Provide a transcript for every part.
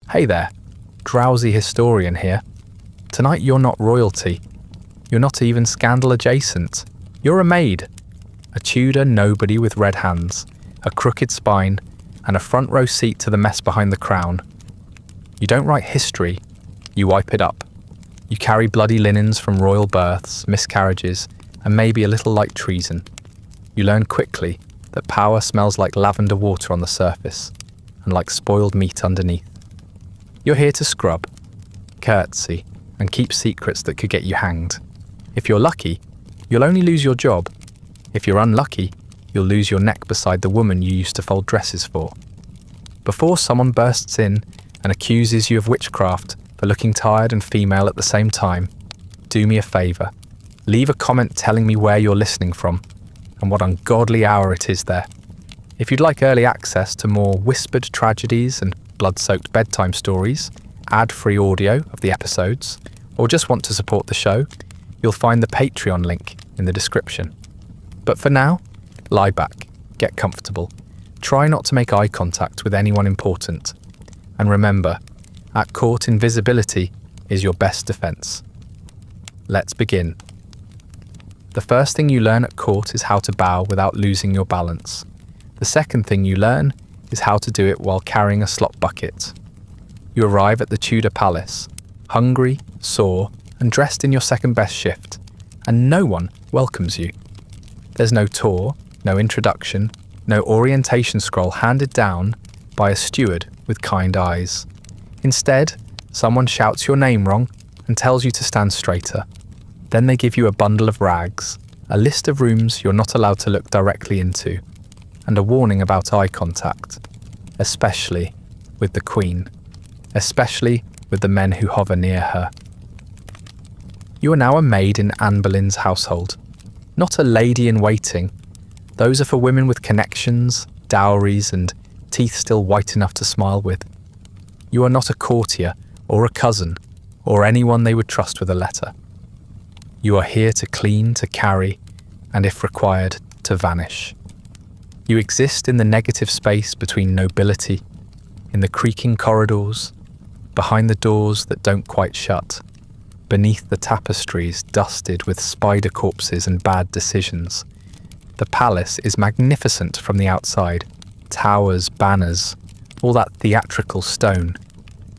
Hey there, Drowsy Historian here. Tonight you're not royalty. You're not even scandal adjacent. You're a maid. A Tudor nobody with red hands, a crooked spine, and a front row seat to the mess behind the crown. You don't write history, you wipe it up. You carry bloody linens from royal births, miscarriages, and maybe a little light treason. You learn quickly that power smells like lavender water on the surface, and like spoiled meat underneath. You're here to scrub, curtsy, and keep secrets that could get you hanged. If you're lucky, you'll only lose your job. If you're unlucky, you'll lose your neck beside the woman you used to fold dresses for. Before someone bursts in and accuses you of witchcraft for looking tired and female at the same time, do me a favour. Leave a comment telling me where you're listening from and what ungodly hour it is there. If you'd like early access to more whispered tragedies and blood-soaked bedtime stories, ad-free audio of the episodes, or just want to support the show, you'll find the Patreon link in the description. But for now, lie back, get comfortable, try not to make eye contact with anyone important, and remember, at court invisibility is your best defence. Let's begin. The first thing you learn at court is how to bow without losing your balance. The second thing you learn is how to do it while carrying a slop bucket. You arrive at the Tudor palace, hungry, sore, and dressed in your second best shift, and no one welcomes you. There's no tour, no introduction, no orientation scroll handed down by a steward with kind eyes. Instead, someone shouts your name wrong and tells you to stand straighter. Then they give you a bundle of rags, a list of rooms you're not allowed to look directly into, and a warning about eye contact, especially with the Queen, especially with the men who hover near her. You are now a maid in Anne Boleyn's household, not a lady-in-waiting. Those are for women with connections, dowries, and teeth still white enough to smile with. You are not a courtier or a cousin or anyone they would trust with a letter. You are here to clean, to carry, and if required, to vanish. You exist in the negative space between nobility, in the creaking corridors, behind the doors that don't quite shut, beneath the tapestries dusted with spider corpses and bad decisions. The palace is magnificent from the outside, towers, banners, all that theatrical stone.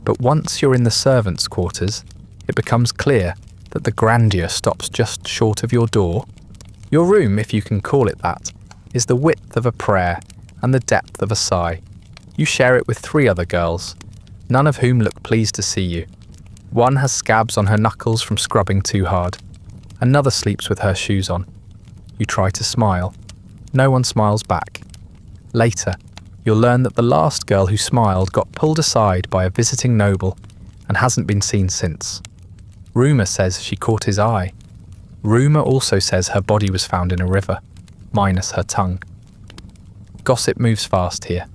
But once you're in the servants' quarters, it becomes clear that the grandeur stops just short of your door. Your room, if you can call it that, is the width of a prayer and the depth of a sigh. You share it with 3 other girls, none of whom look pleased to see you. One has scabs on her knuckles from scrubbing too hard. Another sleeps with her shoes on. You try to smile. No one smiles back. Later, you'll learn that the last girl who smiled got pulled aside by a visiting noble and hasn't been seen since. Rumour says she caught his eye. Rumour also says her body was found in a river, minus her tongue. Gossip moves fast here.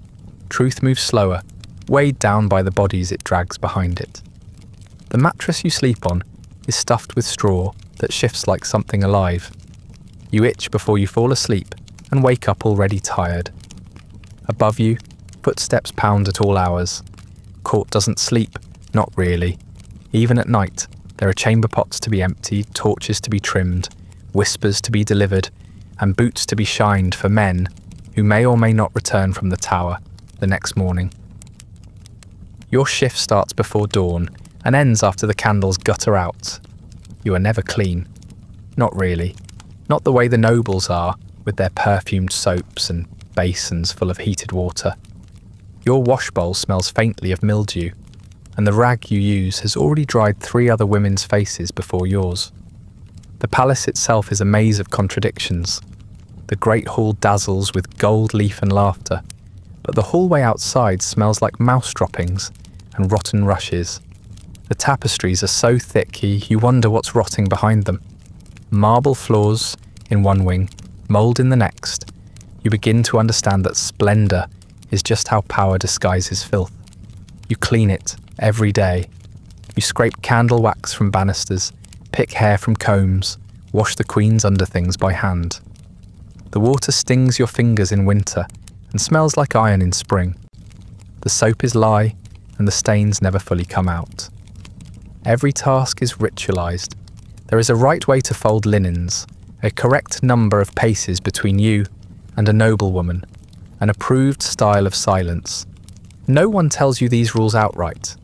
Truth moves slower, weighed down by the bodies it drags behind it. The mattress you sleep on is stuffed with straw that shifts like something alive. You itch before you fall asleep and wake up already tired. Above you, footsteps pound at all hours. Court doesn't sleep, not really. Even at night, there are chamber pots to be emptied, torches to be trimmed, whispers to be delivered, and boots to be shined for men who may or may not return from the tower the next morning. Your shift starts before dawn and ends after the candles gutter out. You are never clean. Not really. Not the way the nobles are, with their perfumed soaps and basins full of heated water. Your wash bowl smells faintly of mildew, and the rag you use has already dried 3 other women's faces before yours. The palace itself is a maze of contradictions. The great hall dazzles with gold leaf and laughter, but the hallway outside smells like mouse droppings and rotten rushes. The tapestries are so thick you wonder what's rotting behind them. Marble floors in one wing, mould in the next. You begin to understand that splendour is just how power disguises filth. You clean it every day. You scrape candle wax from banisters, pick hair from combs, wash the Queen's underthings by hand. The water stings your fingers in winter and smells like iron in spring. The soap is lye, and the stains never fully come out. Every task is ritualized. There is a right way to fold linens, a correct number of paces between you and a noblewoman, an approved style of silence. No one tells you these rules outright.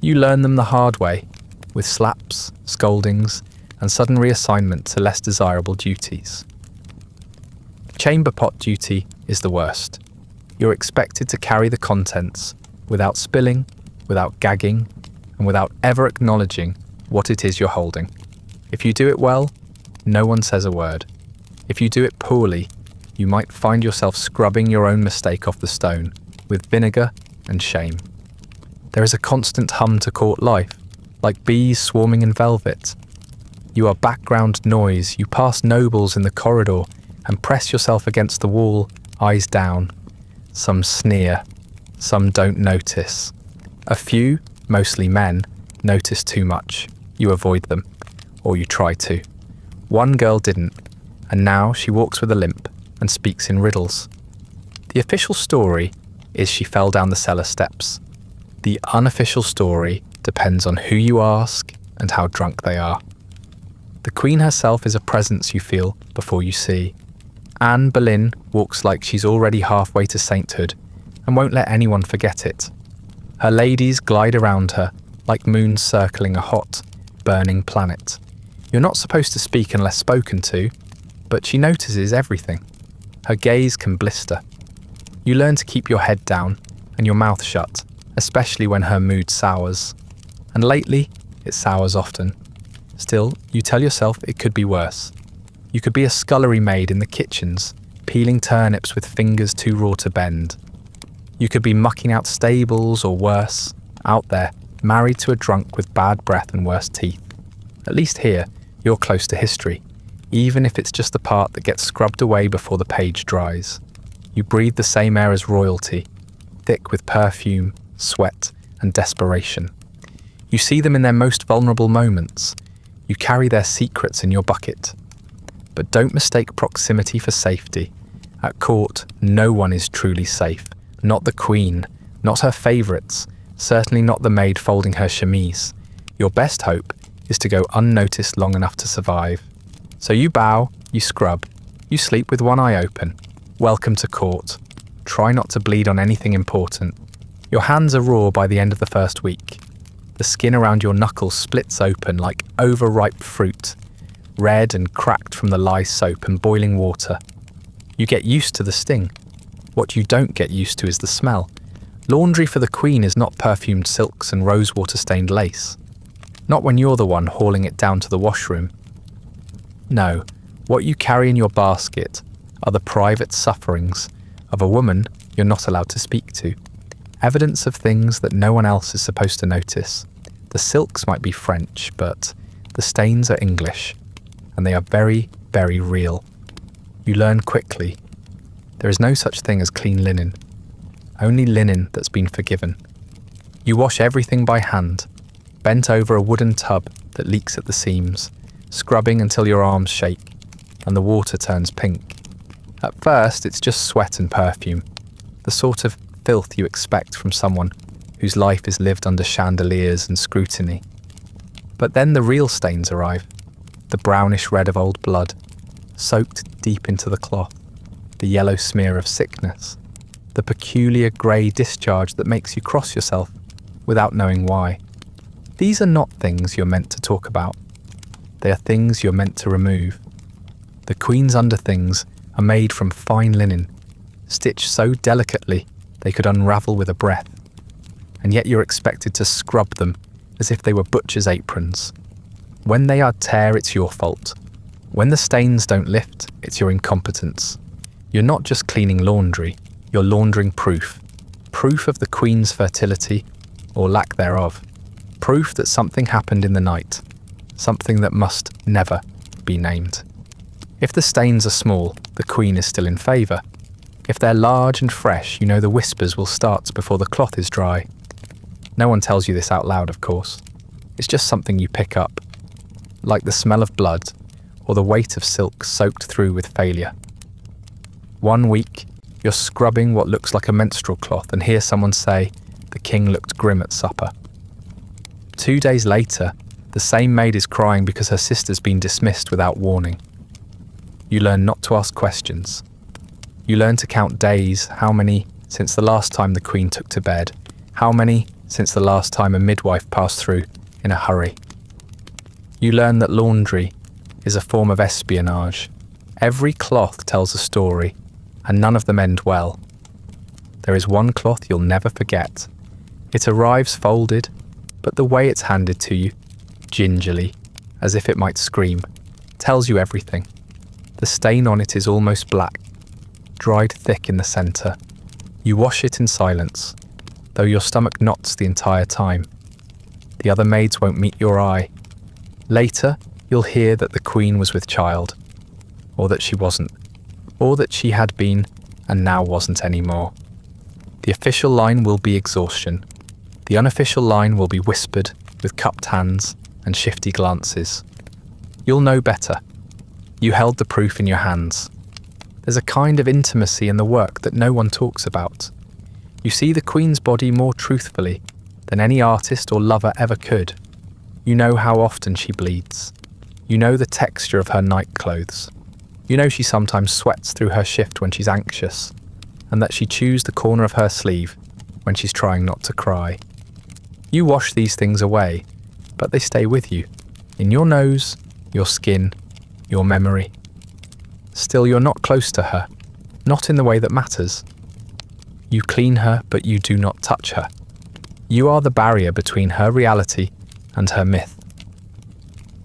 You learn them the hard way, with slaps, scoldings, and sudden reassignment to less desirable duties. Chamber pot duty is the worst. You're expected to carry the contents without spilling, without gagging, and without ever acknowledging what it is you're holding. If you do it well, no one says a word. If you do it poorly, you might find yourself scrubbing your own mistake off the stone with vinegar and shame. There is a constant hum to court life, like bees swarming in velvet. You are background noise. You pass nobles in the corridor and press yourself against the wall, eyes down. Some sneer, some don't notice. A few, mostly men, notice too much. You avoid them, or you try to. One girl didn't, and now she walks with a limp and speaks in riddles. The official story is she fell down the cellar steps. The unofficial story depends on who you ask and how drunk they are. The Queen herself is a presence you feel before you see. Anne Boleyn walks like she's already halfway to sainthood and won't let anyone forget it. Her ladies glide around her like moons circling a hot, burning planet. You're not supposed to speak unless spoken to, but she notices everything. Her gaze can blister. You learn to keep your head down and your mouth shut, especially when her mood sours. And lately, it sours often. Still, you tell yourself it could be worse. You could be a scullery maid in the kitchens, peeling turnips with fingers too raw to bend. You could be mucking out stables or worse, out there, married to a drunk with bad breath and worse teeth. At least here, you're close to history, even if it's just the part that gets scrubbed away before the page dries. You breathe the same air as royalty, thick with perfume, sweat, and desperation. You see them in their most vulnerable moments. You carry their secrets in your bucket. But don't mistake proximity for safety. At court, no one is truly safe. Not the Queen, not her favourites, certainly not the maid folding her chemise. Your best hope is to go unnoticed long enough to survive. So you bow, you scrub, you sleep with one eye open. Welcome to court. Try not to bleed on anything important. Your hands are raw by the end of the first week. The skin around your knuckles splits open like overripe fruit, red and cracked from the lye soap and boiling water. You get used to the sting. What you don't get used to is the smell. Laundry for the Queen is not perfumed silks and rosewater-stained lace. Not when you're the one hauling it down to the washroom. No, what you carry in your basket are the private sufferings of a woman you're not allowed to speak to. Evidence of things that no one else is supposed to notice. The silks might be French, but the stains are English, and they are very, very real. You learn quickly. There is no such thing as clean linen. Only linen that's been forgiven. You wash everything by hand, bent over a wooden tub that leaks at the seams, scrubbing until your arms shake and the water turns pink. At first, it's just sweat and perfume, the sort of filth you expect from someone whose life is lived under chandeliers and scrutiny. But then the real stains arrive, the brownish red of old blood, soaked deep into the cloth, the yellow smear of sickness, the peculiar grey discharge that makes you cross yourself without knowing why. These are not things you're meant to talk about. They are things you're meant to remove. The Queen's underthings are made from fine linen, stitched so delicately they could unravel with a breath, and yet you're expected to scrub them as if they were butcher's aprons. When they are tear, it's your fault. When the stains don't lift, it's your incompetence. You're not just cleaning laundry, you're laundering proof. Proof of the Queen's fertility, or lack thereof. Proof that something happened in the night, something that must never be named. If the stains are small, the Queen is still in favour. If they're large and fresh, you know the whispers will start before the cloth is dry. No one tells you this out loud, of course. It's just something you pick up, like the smell of blood or the weight of silk soaked through with failure. One week, you're scrubbing what looks like a menstrual cloth and hear someone say, the king looked grim at supper. 2 days later, the same maid is crying because her sister's been dismissed without warning. You learn not to ask questions. You learn to count days, how many since the last time the queen took to bed, how many since the last time a midwife passed through in a hurry. You learn that laundry is a form of espionage. Every cloth tells a story, and none of them end well. There is one cloth you'll never forget. It arrives folded, but the way it's handed to you, gingerly, as if it might scream, tells you everything. The stain on it is almost black, dried thick in the centre. You wash it in silence, though your stomach knots the entire time. The other maids won't meet your eye. Later, you'll hear that the queen was with child, or that she wasn't, or that she had been and now wasn't anymore. The official line will be exhaustion. The unofficial line will be whispered with cupped hands and shifty glances. You'll know better. You held the proof in your hands. There's a kind of intimacy in the work that no one talks about. You see the queen's body more truthfully than any artist or lover ever could. You know how often she bleeds. You know the texture of her night clothes. You know she sometimes sweats through her shift when she's anxious, and that she chews the corner of her sleeve when she's trying not to cry. You wash these things away, but they stay with you, in your nose, your skin, your memory. Still, you're not close to her, not in the way that matters. You clean her, but you do not touch her. You are the barrier between her reality and her myth.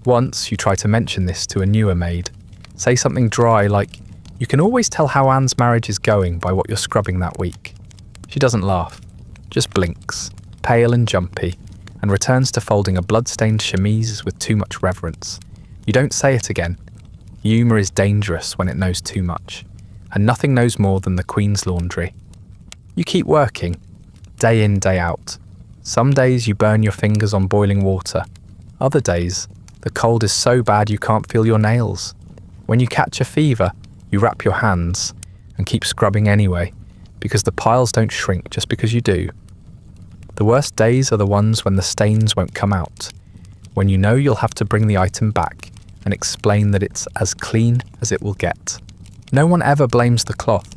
Once you try to mention this to a newer maid. Say something dry like, "You can always tell how Anne's marriage is going by what you're scrubbing that week." She doesn't laugh, just blinks, pale and jumpy, and returns to folding a bloodstained chemise with too much reverence. You don't say it again. Humour is dangerous when it knows too much, and nothing knows more than the Queen's laundry. You keep working, day in, day out. Some days you burn your fingers on boiling water. Other days, the cold is so bad you can't feel your nails. When you catch a fever, you wrap your hands and keep scrubbing anyway, because the piles don't shrink just because you do. The worst days are the ones when the stains won't come out, when you know you'll have to bring the item back and explain that it's as clean as it will get. No one ever blames the cloth.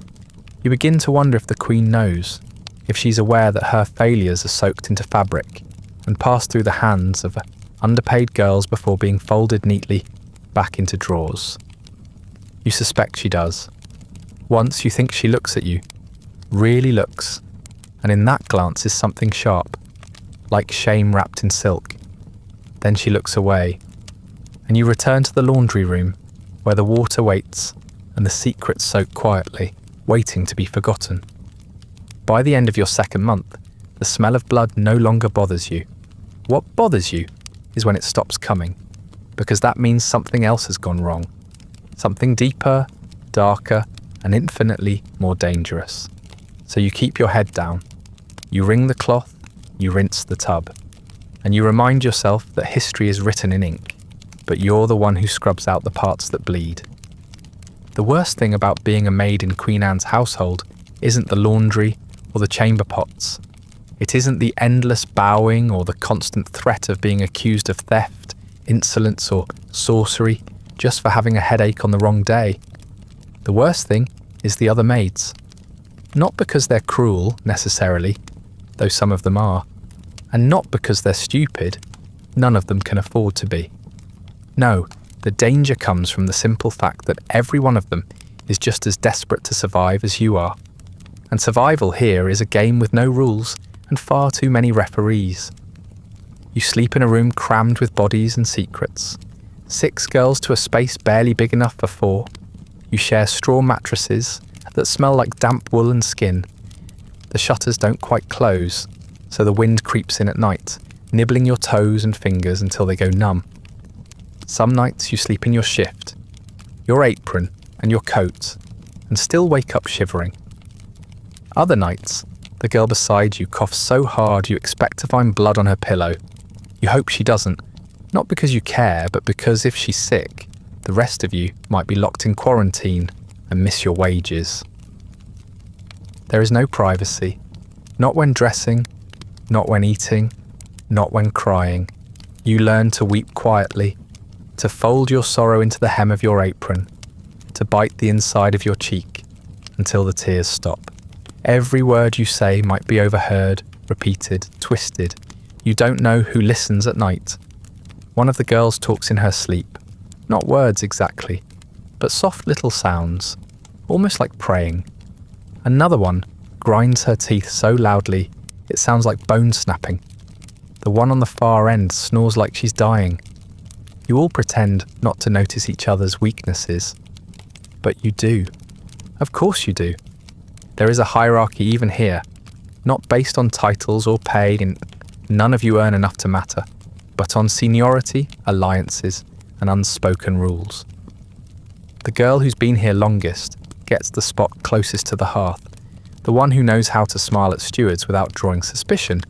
You begin to wonder if the Queen knows, if she's aware that her failures are soaked into fabric and pass through the hands of underpaid girls before being folded neatly back into drawers. You suspect she does. Once you think she looks at you, really looks, and in that glance is something sharp, like shame wrapped in silk. Then she looks away, and you return to the laundry room, where the water waits and the secrets soak quietly, waiting to be forgotten. By the end of your second month, the smell of blood no longer bothers you. What bothers you is when it stops coming, because that means something else has gone wrong. Something deeper, darker, and infinitely more dangerous. So you keep your head down. You wring the cloth, you rinse the tub, and you remind yourself that history is written in ink, but you're the one who scrubs out the parts that bleed. The worst thing about being a maid in Queen Anne's household isn't the laundry or the chamber pots. It isn't the endless bowing or the constant threat of being accused of theft, insolence, or sorcery just for having a headache on the wrong day. The worst thing is the other maids. Not because they're cruel, necessarily, though some of them are, and not because they're stupid. None of them can afford to be. No, the danger comes from the simple fact that every one of them is just as desperate to survive as you are. And survival here is a game with no rules and far too many referees. You sleep in a room crammed with bodies and secrets. 6 girls to a space barely big enough for 4. You share straw mattresses that smell like damp wool and skin. The shutters don't quite close, so the wind creeps in at night, nibbling your toes and fingers until they go numb. Some nights you sleep in your shift, your apron and your coat, and still wake up shivering. Other nights, the girl beside you coughs so hard you expect to find blood on her pillow. You hope she doesn't, not because you care, but because if she's sick, the rest of you might be locked in quarantine and miss your wages. There is no privacy, not when dressing, not when eating, not when crying. You learn to weep quietly, to fold your sorrow into the hem of your apron, to bite the inside of your cheek until the tears stop. Every word you say might be overheard, repeated, twisted. You don't know who listens at night. One of the girls talks in her sleep, not words exactly, but soft little sounds, almost like praying. Another one grinds her teeth so loudly it sounds like bone snapping. The one on the far end snores like she's dying. You all pretend not to notice each other's weaknesses. But you do. Of course you do. There is a hierarchy even here, not based on titles or pay, and none of you earn enough to matter, but on seniority, alliances, and unspoken rules. The girl who's been here longest gets the spot closest to the hearth. The one who knows how to smile at stewards without drawing suspicion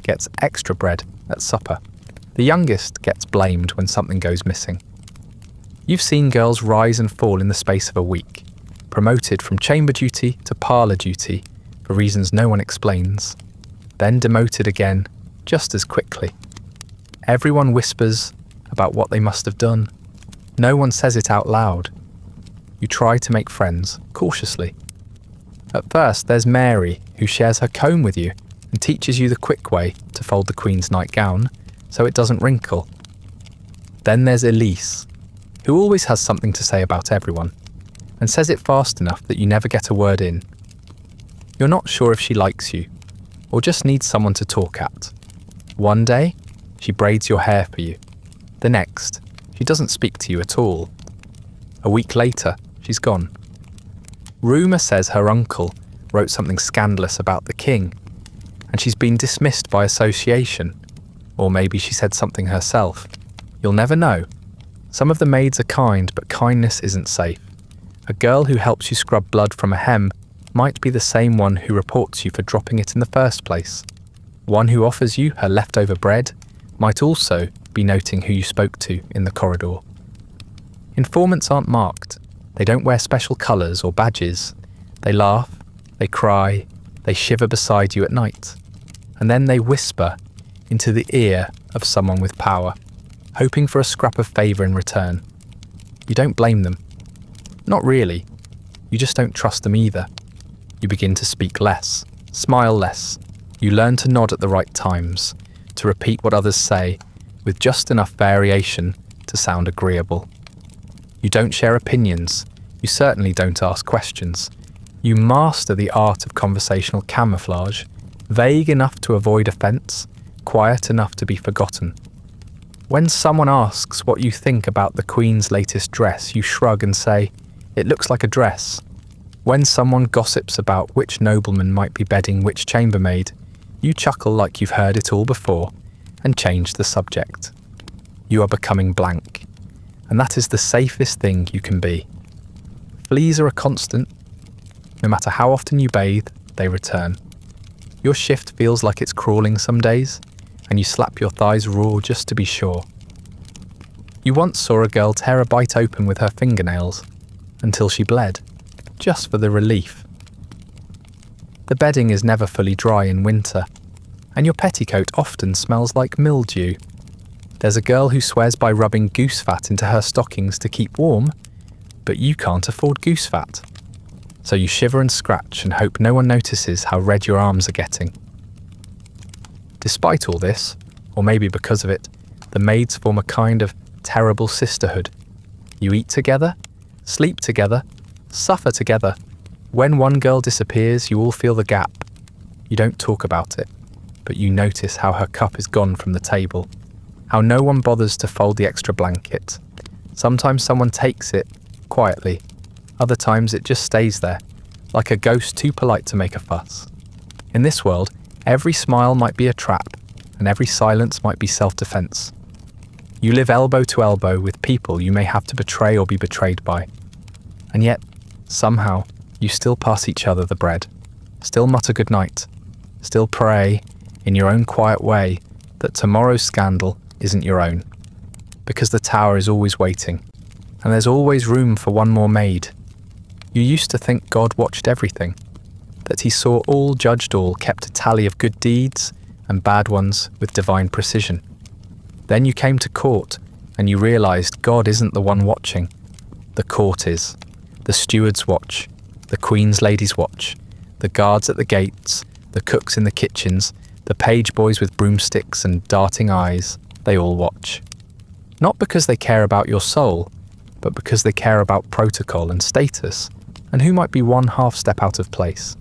gets extra bread at supper. The youngest gets blamed when something goes missing. You've seen girls rise and fall in the space of a week, promoted from chamber duty to parlour duty for reasons no one explains, then demoted again just as quickly. Everyone whispers about what they must have done. No one says it out loud. You try to make friends, cautiously. At first, there's Mary, who shares her comb with you and teaches you the quick way to fold the Queen's nightgown so it doesn't wrinkle. Then there's Elise, who always has something to say about everyone, and says it fast enough that you never get a word in. You're not sure if she likes you, or just needs someone to talk at. One day, she braids your hair for you. The next, she doesn't speak to you at all. A week later, she's gone. Rumour says her uncle wrote something scandalous about the king, and she's been dismissed by association. Or maybe she said something herself. You'll never know. Some of the maids are kind, but kindness isn't safe. A girl who helps you scrub blood from a hem might be the same one who reports you for dropping it in the first place. One who offers you her leftover bread might also be noting who you spoke to in the corridor. Informants aren't marked. They don't wear special colours or badges. They laugh, they cry, they shiver beside you at night. And then they whisper into the ear of someone with power, hoping for a scrap of favour in return. You don't blame them. Not really. You just don't trust them either. You begin to speak less, smile less. You learn to nod at the right times, to repeat what others say, with just enough variation to sound agreeable. You don't share opinions. You certainly don't ask questions. You master the art of conversational camouflage, vague enough to avoid offence, quiet enough to be forgotten. When someone asks what you think about the Queen's latest dress, you shrug and say, "It looks like a dress." When someone gossips about which nobleman might be bedding which chambermaid, you chuckle like you've heard it all before and change the subject. You are becoming blank, and that is the safest thing you can be. Fleas are a constant. No matter how often you bathe, they return. Your shift feels like it's crawling some days, and you slap your thighs raw just to be sure. You once saw a girl tear a bite open with her fingernails until she bled, just for the relief. The bedding is never fully dry in winter, and your petticoat often smells like mildew. There's a girl who swears by rubbing goose fat into her stockings to keep warm, but you can't afford goose fat. So you shiver and scratch and hope no one notices how red your arms are getting. Despite all this, or maybe because of it, the maids form a kind of terrible sisterhood. You eat together, sleep together, suffer together. When one girl disappears, you all feel the gap. You don't talk about it, but you notice how her cup is gone from the table, how no one bothers to fold the extra blanket. Sometimes someone takes it quietly. Other times it just stays there, like a ghost too polite to make a fuss. In this world, every smile might be a trap, and every silence might be self-defense. You live elbow to elbow with people you may have to betray or be betrayed by. And yet, somehow, you still pass each other the bread, still mutter goodnight, still pray, in your own quiet way, that tomorrow's scandal isn't your own. Because the tower is always waiting, and there's always room for one more maid. You used to think God watched everything, that he saw all, judged all, kept a tally of good deeds, and bad ones with divine precision. Then you came to court, and you realised God isn't the one watching. The court is. The stewards watch, the Queen's ladies watch, the guards at the gates, the cooks in the kitchens, the page boys with broomsticks and darting eyes, they all watch. Not because they care about your soul, but because they care about protocol and status, and who might be one half step out of place.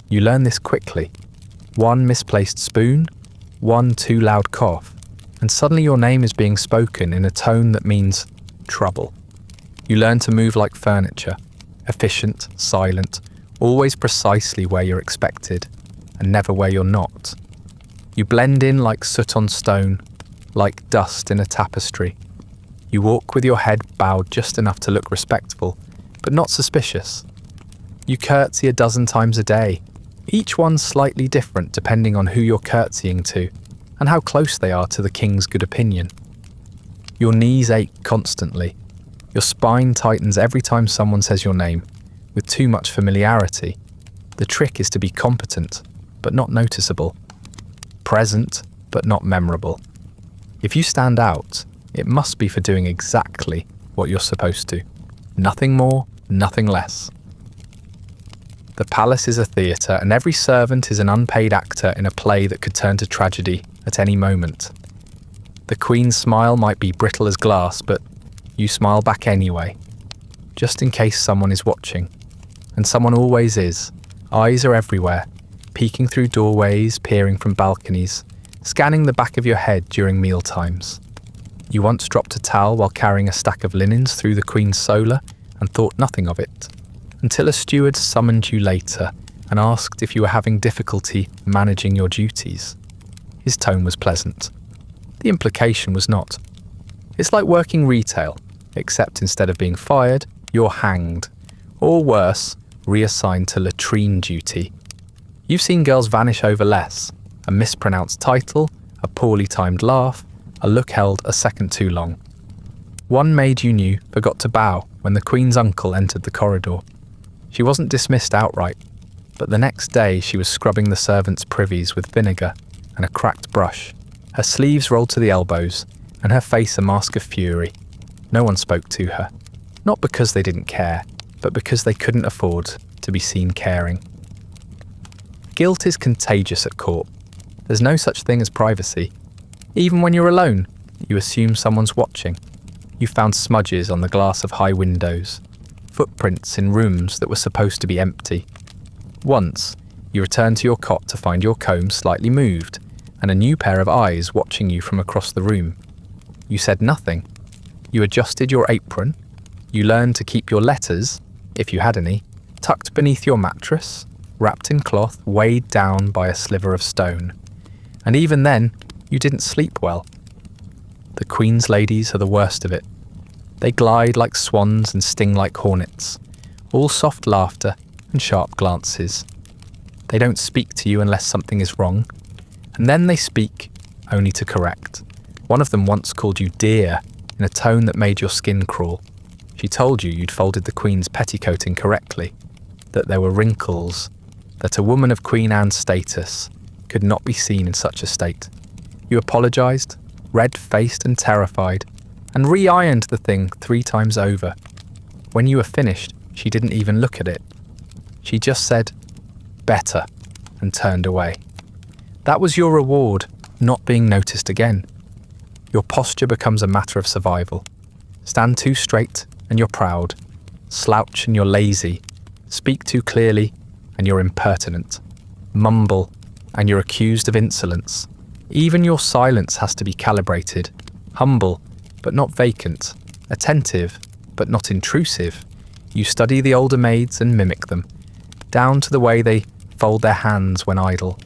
You learn this quickly. One misplaced spoon, one too loud cough, and suddenly your name is being spoken in a tone that means trouble. You learn to move like furniture, efficient, silent, always precisely where you're expected, and never where you're not. You blend in like soot on stone, like dust in a tapestry. You walk with your head bowed just enough to look respectful, but not suspicious. You curtsy a dozen times a day, each one slightly different depending on who you're curtsying to, and how close they are to the king's good opinion. Your knees ache constantly. Your spine tightens every time someone says your name, with too much familiarity. The trick is to be competent, but not noticeable. Present, but not memorable. If you stand out, it must be for doing exactly what you're supposed to. Nothing more, nothing less. The palace is a theatre, and every servant is an unpaid actor in a play that could turn to tragedy at any moment. The Queen's smile might be brittle as glass, but you smile back anyway, just in case someone is watching. And someone always is. Eyes are everywhere, peeking through doorways, peering from balconies, scanning the back of your head during mealtimes. You once dropped a towel while carrying a stack of linens through the Queen's solar and thought nothing of it, until a steward summoned you later and asked if you were having difficulty managing your duties. His tone was pleasant. The implication was not. It's like working retail, except instead of being fired, you're hanged, or worse, reassigned to latrine duty. You've seen girls vanish over less, a mispronounced title, a poorly timed laugh, a look held a second too long. One maid you knew forgot to bow when the Queen's uncle entered the corridor. She wasn't dismissed outright, but the next day she was scrubbing the servants' privies with vinegar and a cracked brush, her sleeves rolled to the elbows, and her face a mask of fury. No one spoke to her, not because they didn't care, but because they couldn't afford to be seen caring. Guilt is contagious at court. There's no such thing as privacy. Even when you're alone, you assume someone's watching. You found smudges on the glass of high windows, footprints in rooms that were supposed to be empty. Once, you returned to your cot to find your comb slightly moved and a new pair of eyes watching you from across the room. You said nothing. You adjusted your apron. You learned to keep your letters, if you had any, tucked beneath your mattress, wrapped in cloth weighed down by a sliver of stone. And even then, you didn't sleep well. The Queen's ladies are the worst of it. They glide like swans and sting like hornets, all soft laughter and sharp glances. They don't speak to you unless something is wrong, and then they speak only to correct. One of them once called you dear in a tone that made your skin crawl. She told you you'd folded the Queen's petticoat incorrectly, that there were wrinkles, that a woman of Queen Anne's status could not be seen in such a state. You apologised, red-faced and terrified, and re-ironed the thing 3 times over. When you were finished, she didn't even look at it. She just said, "Better," and turned away. That was your reward, not being noticed again. Your posture becomes a matter of survival. Stand too straight and you're proud. Slouch and you're lazy. Speak too clearly and you're impertinent. Mumble and you're accused of insolence. Even your silence has to be calibrated. Humble, but not vacant. Attentive, but not intrusive. You study the older maids and mimic them, down to the way they fold their hands when idle.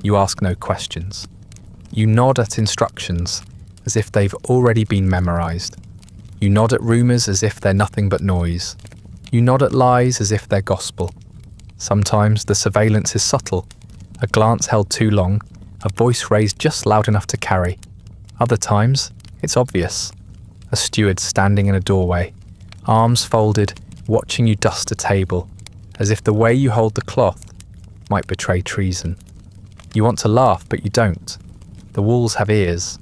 You ask no questions. You nod at instructions as if they've already been memorized. You nod at rumours as if they're nothing but noise. You nod at lies as if they're gospel. Sometimes the surveillance is subtle, a glance held too long, a voice raised just loud enough to carry. Other times, it's obvious. A steward standing in a doorway, arms folded, watching you dust a table, as if the way you hold the cloth might betray treason. You want to laugh, but you don't. The walls have ears.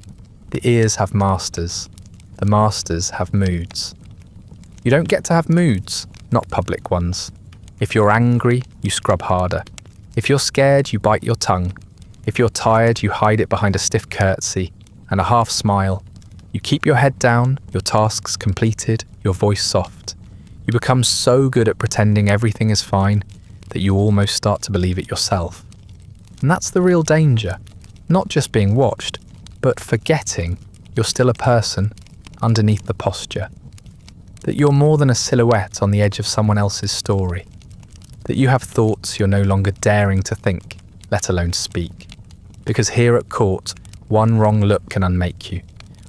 The ears have masters. The masters have moods. You don't get to have moods, not public ones. If you're angry, you scrub harder. If you're scared, you bite your tongue. If you're tired, you hide it behind a stiff curtsy and a half smile. You keep your head down, your tasks completed, your voice soft. You become so good at pretending everything is fine that you almost start to believe it yourself. And that's the real danger. Not just being watched, but forgetting you're still a person underneath the posture. That you're more than a silhouette on the edge of someone else's story. That you have thoughts you're no longer daring to think, let alone speak. Because here at court, one wrong look can unmake you.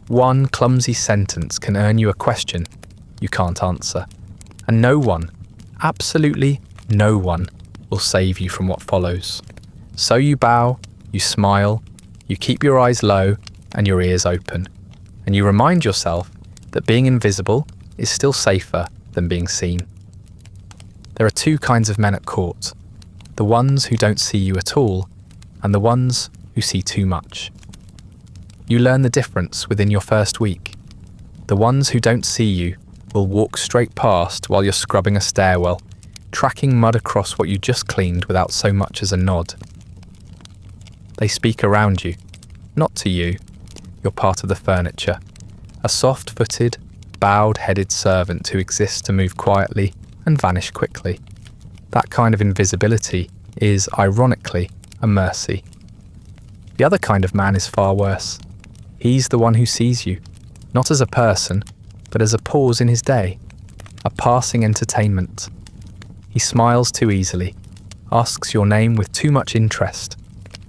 One clumsy sentence can earn you a question you can't answer. And no one, absolutely no one, will save you from what follows. So you bow, you smile, you keep your eyes low and your ears open. And you remind yourself that being invisible is still safer than being seen. There are two kinds of men at court. The ones who don't see you at all, and the ones who see too much. You learn the difference within your first week. The ones who don't see you will walk straight past while you're scrubbing a stairwell, tracking mud across what you just cleaned without so much as a nod. They speak around you, not to you. You're part of the furniture. A soft-footed, bowed-headed servant who exists to move quietly and vanish quickly. That kind of invisibility is, ironically, a mercy. The other kind of man is far worse. He's the one who sees you, not as a person, but as a pause in his day, a passing entertainment. He smiles too easily, asks your name with too much interest,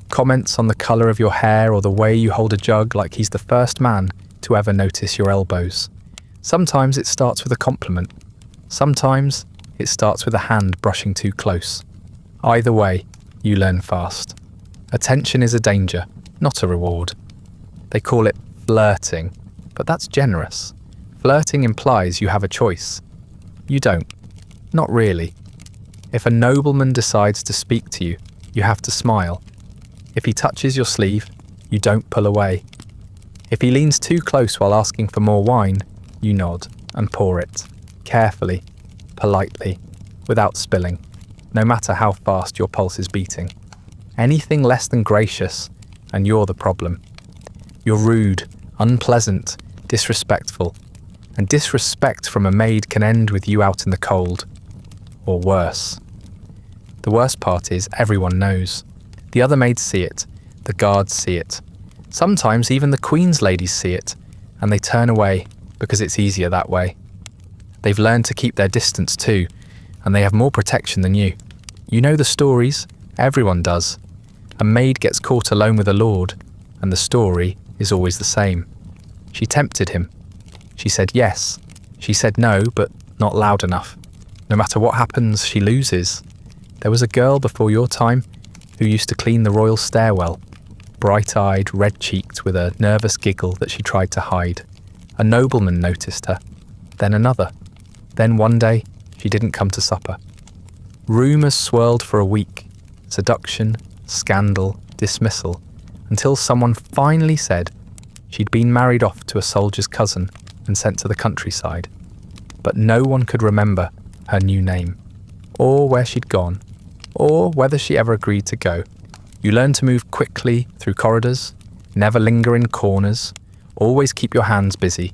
comments on the colour of your hair or the way you hold a jug like he's the first man to ever notice your elbows. Sometimes it starts with a compliment. Sometimes it starts with a hand brushing too close. Either way, you learn fast. Attention is a danger, not a reward. They call it flirting, but that's generous. Flirting implies you have a choice. You don't. Not really. If a nobleman decides to speak to you, you have to smile. If he touches your sleeve, you don't pull away. If he leans too close while asking for more wine, you nod and pour it, carefully, politely, without spilling, no matter how fast your pulse is beating. Anything less than gracious, and you're the problem. You're rude, unpleasant, disrespectful, and disrespect from a maid can end with you out in the cold. Or worse. The worst part is everyone knows. The other maids see it, the guards see it. Sometimes even the Queen's ladies see it, and they turn away because it's easier that way. They've learned to keep their distance too, and they have more protection than you. You know the stories, everyone does. A maid gets caught alone with a lord, and the story is always the same. She tempted him. She said yes. She said no, but not loud enough. No matter what happens, she loses. There was a girl before your time who used to clean the royal stairwell, bright-eyed, red-cheeked with a nervous giggle that she tried to hide. A nobleman noticed her, then another. Then one day, she didn't come to supper. Rumours swirled for a week, seduction, scandal, dismissal, until someone finally said she'd been married off to a soldier's cousin and sent to the countryside. But no one could remember her new name, or where she'd gone, or whether she ever agreed to go. You learn to move quickly through corridors, never linger in corners, always keep your hands busy.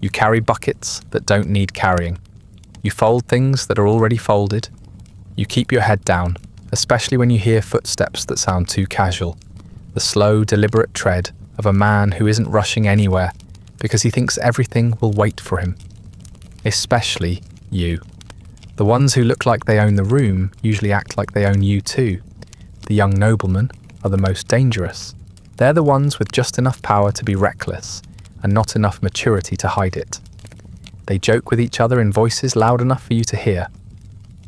You carry buckets that don't need carrying. You fold things that are already folded. You keep your head down, especially when you hear footsteps that sound too casual. The slow, deliberate tread of a man who isn't rushing anywhere because he thinks everything will wait for him. Especially you. The ones who look like they own the room usually act like they own you too. The young noblemen are the most dangerous. They're the ones with just enough power to be reckless and not enough maturity to hide it. They joke with each other in voices loud enough for you to hear.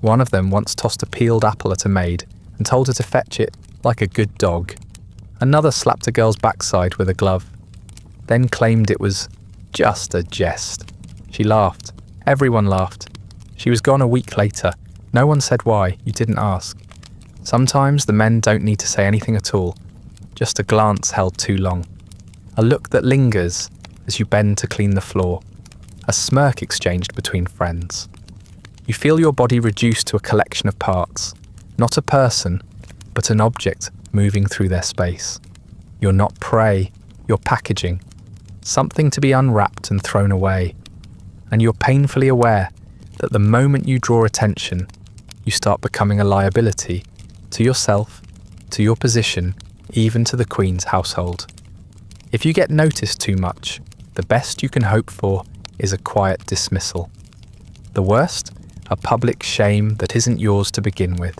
One of them once tossed a peeled apple at a maid and told her to fetch it like a good dog. Another slapped a girl's backside with a glove, then claimed it was just a jest. She laughed. Everyone laughed. She was gone a week later. No one said why. You didn't ask. Sometimes the men don't need to say anything at all, just a glance held too long, a look that lingers as you bend to clean the floor, a smirk exchanged between friends. You feel your body reduced to a collection of parts, not a person, but an object moving through their space. You're not prey, you're packaging, something to be unwrapped and thrown away. And you're painfully aware that the moment you draw attention, you start becoming a liability to yourself, to your position, even to the Queen's household. If you get noticed too much, the best you can hope for is a quiet dismissal. The worst, a public shame that isn't yours to begin with.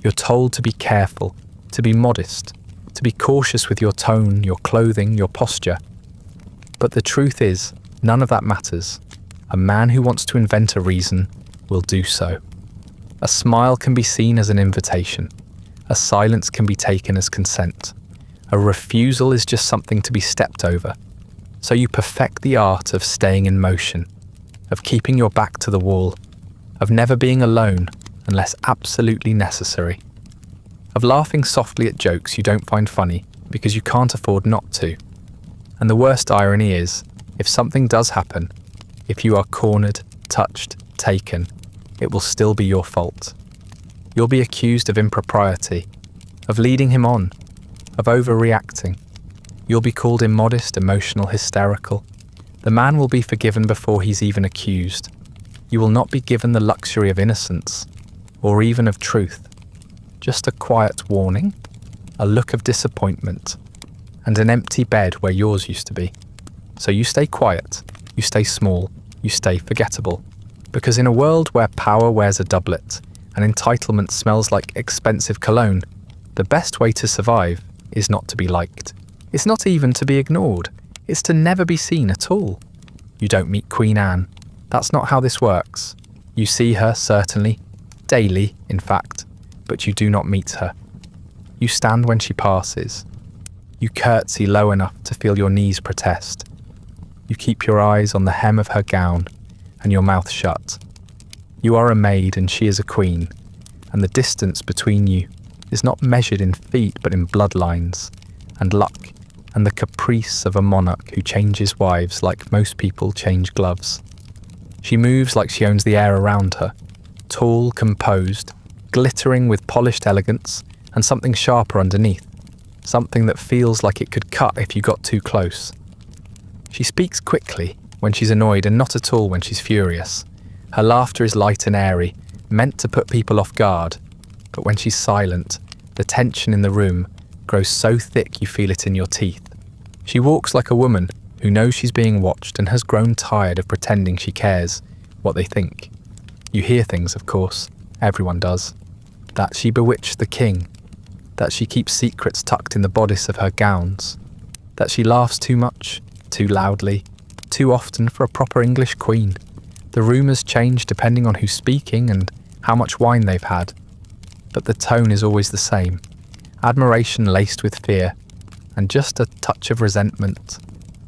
You're told to be careful, to be modest, to be cautious with your tone, your clothing, your posture. But the truth is, none of that matters. A man who wants to invent a reason will do so. A smile can be seen as an invitation. A silence can be taken as consent. A refusal is just something to be stepped over. So you perfect the art of staying in motion, of keeping your back to the wall, of never being alone unless absolutely necessary, of laughing softly at jokes you don't find funny because you can't afford not to. And the worst irony is, if something does happen, if you are cornered, touched, taken, it will still be your fault. You'll be accused of impropriety, of leading him on, of overreacting. You'll be called immodest, emotional, hysterical. The man will be forgiven before he's even accused. You will not be given the luxury of innocence, or even of truth. Just a quiet warning, a look of disappointment, and an empty bed where yours used to be. So you stay quiet, you stay small, you stay forgettable. Because in a world where power wears a doublet and entitlement smells like expensive cologne, the best way to survive is not to be liked. It's not even to be ignored. It's to never be seen at all. You don't meet Queen Anne. That's not how this works. You see her, certainly, daily, in fact, but you do not meet her. You stand when she passes. You curtsy low enough to feel your knees protest. You keep your eyes on the hem of her gown and your mouth shut. You are a maid and she is a queen, and the distance between you is not measured in feet but in bloodlines, and luck, and the caprice of a monarch who changes wives like most people change gloves. She moves like she owns the air around her, tall, composed, glittering with polished elegance and something sharper underneath, something that feels like it could cut if you got too close. She speaks quickly when she's annoyed and not at all when she's furious. Her laughter is light and airy, meant to put people off guard, but when she's silent, the tension in the room grows so thick you feel it in your teeth. She walks like a woman who knows she's being watched and has grown tired of pretending she cares what they think. You hear things, of course, everyone does. That she bewitched the king, that she keeps secrets tucked in the bodice of her gowns, that she laughs too much, too loudly, too often for a proper English queen. The rumours change depending on who's speaking and how much wine they've had, but the tone is always the same. Admiration laced with fear, and just a touch of resentment.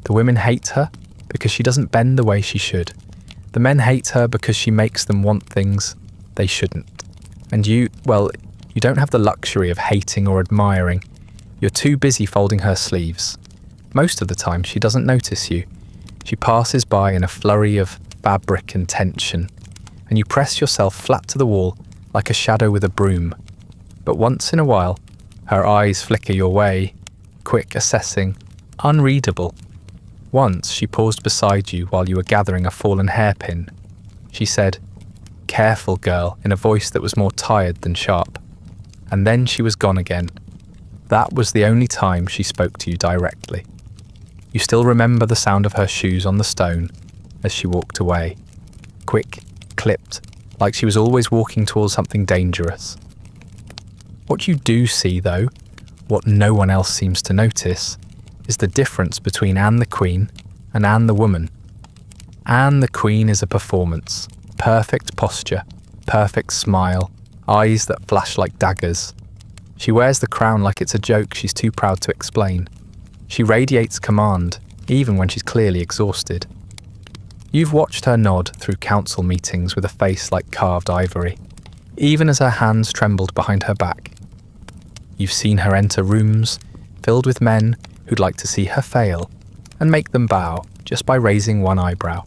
The women hate her because she doesn't bend the way she should. The men hate her because she makes them want things they shouldn't. And you don't have the luxury of hating or admiring. You're too busy folding her sleeves. Most of the time she doesn't notice you. She passes by in a flurry of fabric and tension, and you press yourself flat to the wall like a shadow with a broom. But once in a while, her eyes flicker your way, quick, assessing, unreadable. Once she paused beside you while you were gathering a fallen hairpin. She said, "Careful, girl," in a voice that was more tired than sharp. And then she was gone again. That was the only time she spoke to you directly. You still remember the sound of her shoes on the stone as she walked away. Quick, clipped, like she was always walking towards something dangerous. What you do see, though, what no one else seems to notice, is the difference between Anne the Queen and Anne the woman. Anne the Queen is a performance, perfect posture, perfect smile, eyes that flash like daggers. She wears the crown like it's a joke she's too proud to explain. She radiates command, even when she's clearly exhausted. You've watched her nod through council meetings with a face like carved ivory, even as her hands trembled behind her back. You've seen her enter rooms filled with men who'd like to see her fail and make them bow just by raising one eyebrow.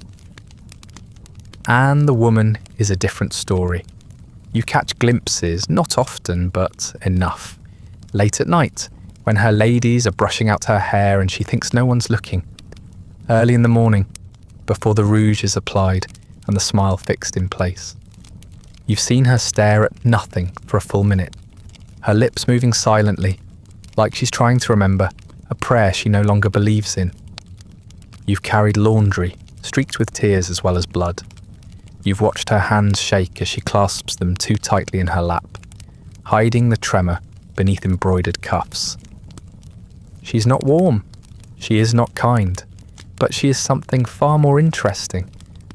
Anne the woman is a different story. You catch glimpses, not often, but enough. Late at night, when her ladies are brushing out her hair and she thinks no one's looking. Early in the morning, before the rouge is applied and the smile fixed in place. You've seen her stare at nothing for a full minute, her lips moving silently, like she's trying to remember a prayer she no longer believes in. You've carried laundry, streaked with tears as well as blood. You've watched her hands shake as she clasps them too tightly in her lap, hiding the tremor beneath embroidered cuffs. She's not warm, she is not kind, but she is something far more interesting,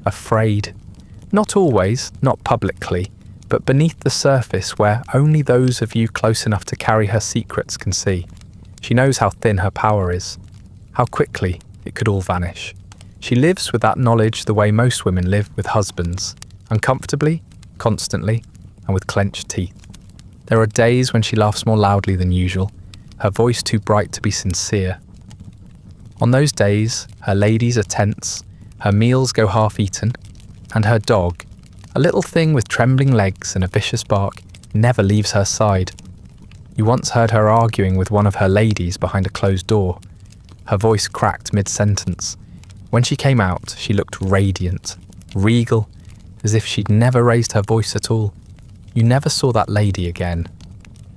afraid. Not always, not publicly, but beneath the surface where only those of you close enough to carry her secrets can see. She knows how thin her power is, how quickly it could all vanish. She lives with that knowledge the way most women live with husbands, uncomfortably, constantly, and with clenched teeth. There are days when she laughs more loudly than usual, her voice too bright to be sincere. On those days, her ladies are tense, her meals go half-eaten, and her dog, a little thing with trembling legs and a vicious bark, never leaves her side. You once heard her arguing with one of her ladies behind a closed door. Her voice cracked mid-sentence. When she came out, she looked radiant, regal, as if she'd never raised her voice at all. You never saw that lady again.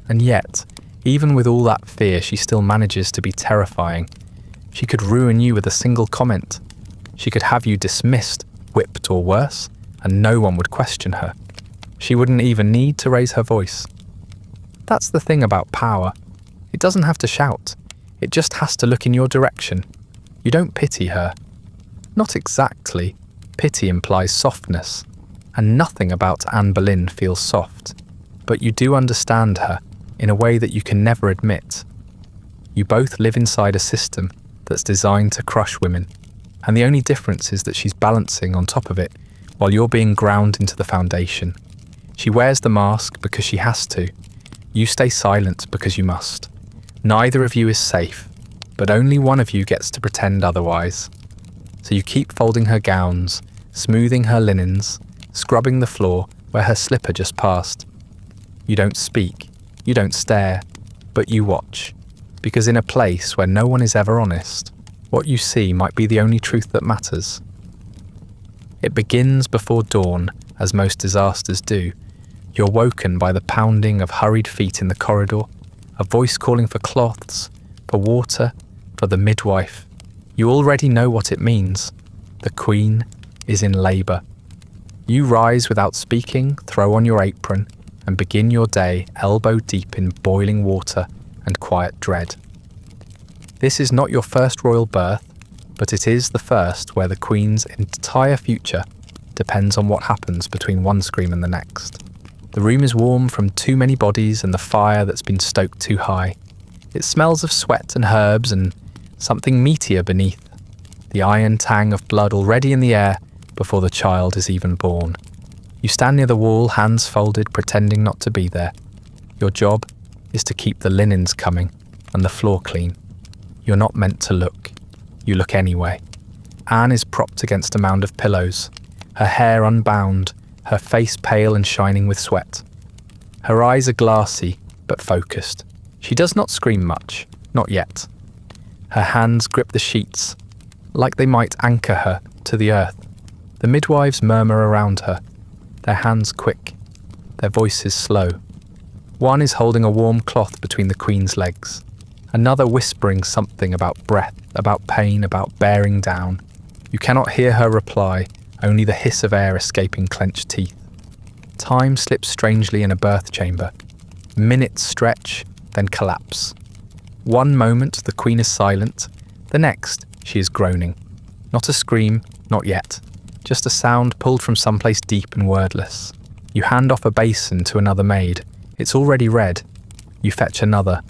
And yet, even with all that fear, she still manages to be terrifying. She could ruin you with a single comment. She could have you dismissed, whipped or worse, and no one would question her. She wouldn't even need to raise her voice. That's the thing about power. It doesn't have to shout. It just has to look in your direction. You don't pity her. Not exactly. Pity implies softness, and nothing about Anne Boleyn feels soft. But you do understand her in a way that you can never admit. You both live inside a system that's designed to crush women, and the only difference is that she's balancing on top of it while you're being ground into the foundation. She wears the mask because she has to. You stay silent because you must. Neither of you is safe, but only one of you gets to pretend otherwise. So you keep folding her gowns, smoothing her linens, scrubbing the floor where her slipper just passed. You don't speak, you don't stare, but you watch. Because in a place where no one is ever honest, what you see might be the only truth that matters. It begins before dawn, as most disasters do. You're woken by the pounding of hurried feet in the corridor, a voice calling for cloths, for water, for the midwife. You already know what it means. The Queen is in labour. You rise without speaking, throw on your apron, and begin your day elbow deep in boiling water and quiet dread. This is not your first royal birth, but it is the first where the Queen's entire future depends on what happens between one scream and the next. The room is warm from too many bodies and the fire that's been stoked too high. It smells of sweat and herbs and something meatier beneath, the iron tang of blood already in the air before the child is even born. You stand near the wall, hands folded, pretending not to be there. Your job is to keep the linens coming and the floor clean. You're not meant to look. You look anyway. Anne is propped against a mound of pillows, her hair unbound, her face pale and shining with sweat. Her eyes are glassy, but focused. She does not scream much, not yet. Her hands grip the sheets, like they might anchor her to the earth. The midwives murmur around her, their hands quick, their voices slow. One is holding a warm cloth between the Queen's legs, another whispering something about breath, about pain, about bearing down. You cannot hear her reply, only the hiss of air escaping clenched teeth. Time slips strangely in a birth chamber. Minutes stretch, then collapse. One moment the Queen is silent, the next she is groaning. Not a scream, not yet. Just a sound pulled from someplace deep and wordless. You hand off a basin to another maid. It's already red. You fetch another.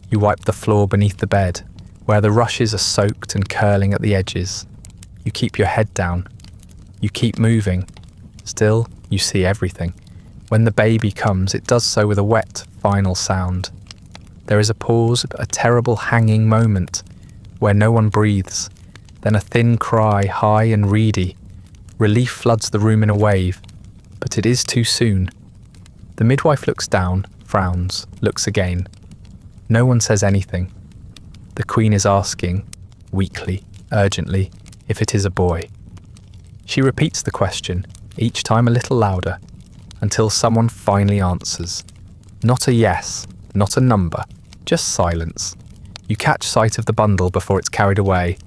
You wipe the floor beneath the bed, where the rushes are soaked and curling at the edges. You keep your head down. You keep moving. Still, you see everything. When the baby comes, it does so with a wet, final sound. There is a pause, a terrible hanging moment, where no one breathes, then a thin cry, high and reedy. Relief floods the room in a wave, but it is too soon. The midwife looks down, frowns, looks again. No one says anything. The Queen is asking, weakly, urgently, if it is a boy. She repeats the question, each time a little louder, until someone finally answers. Not a yes, not a number, just silence. You catch sight of the bundle before it's carried away.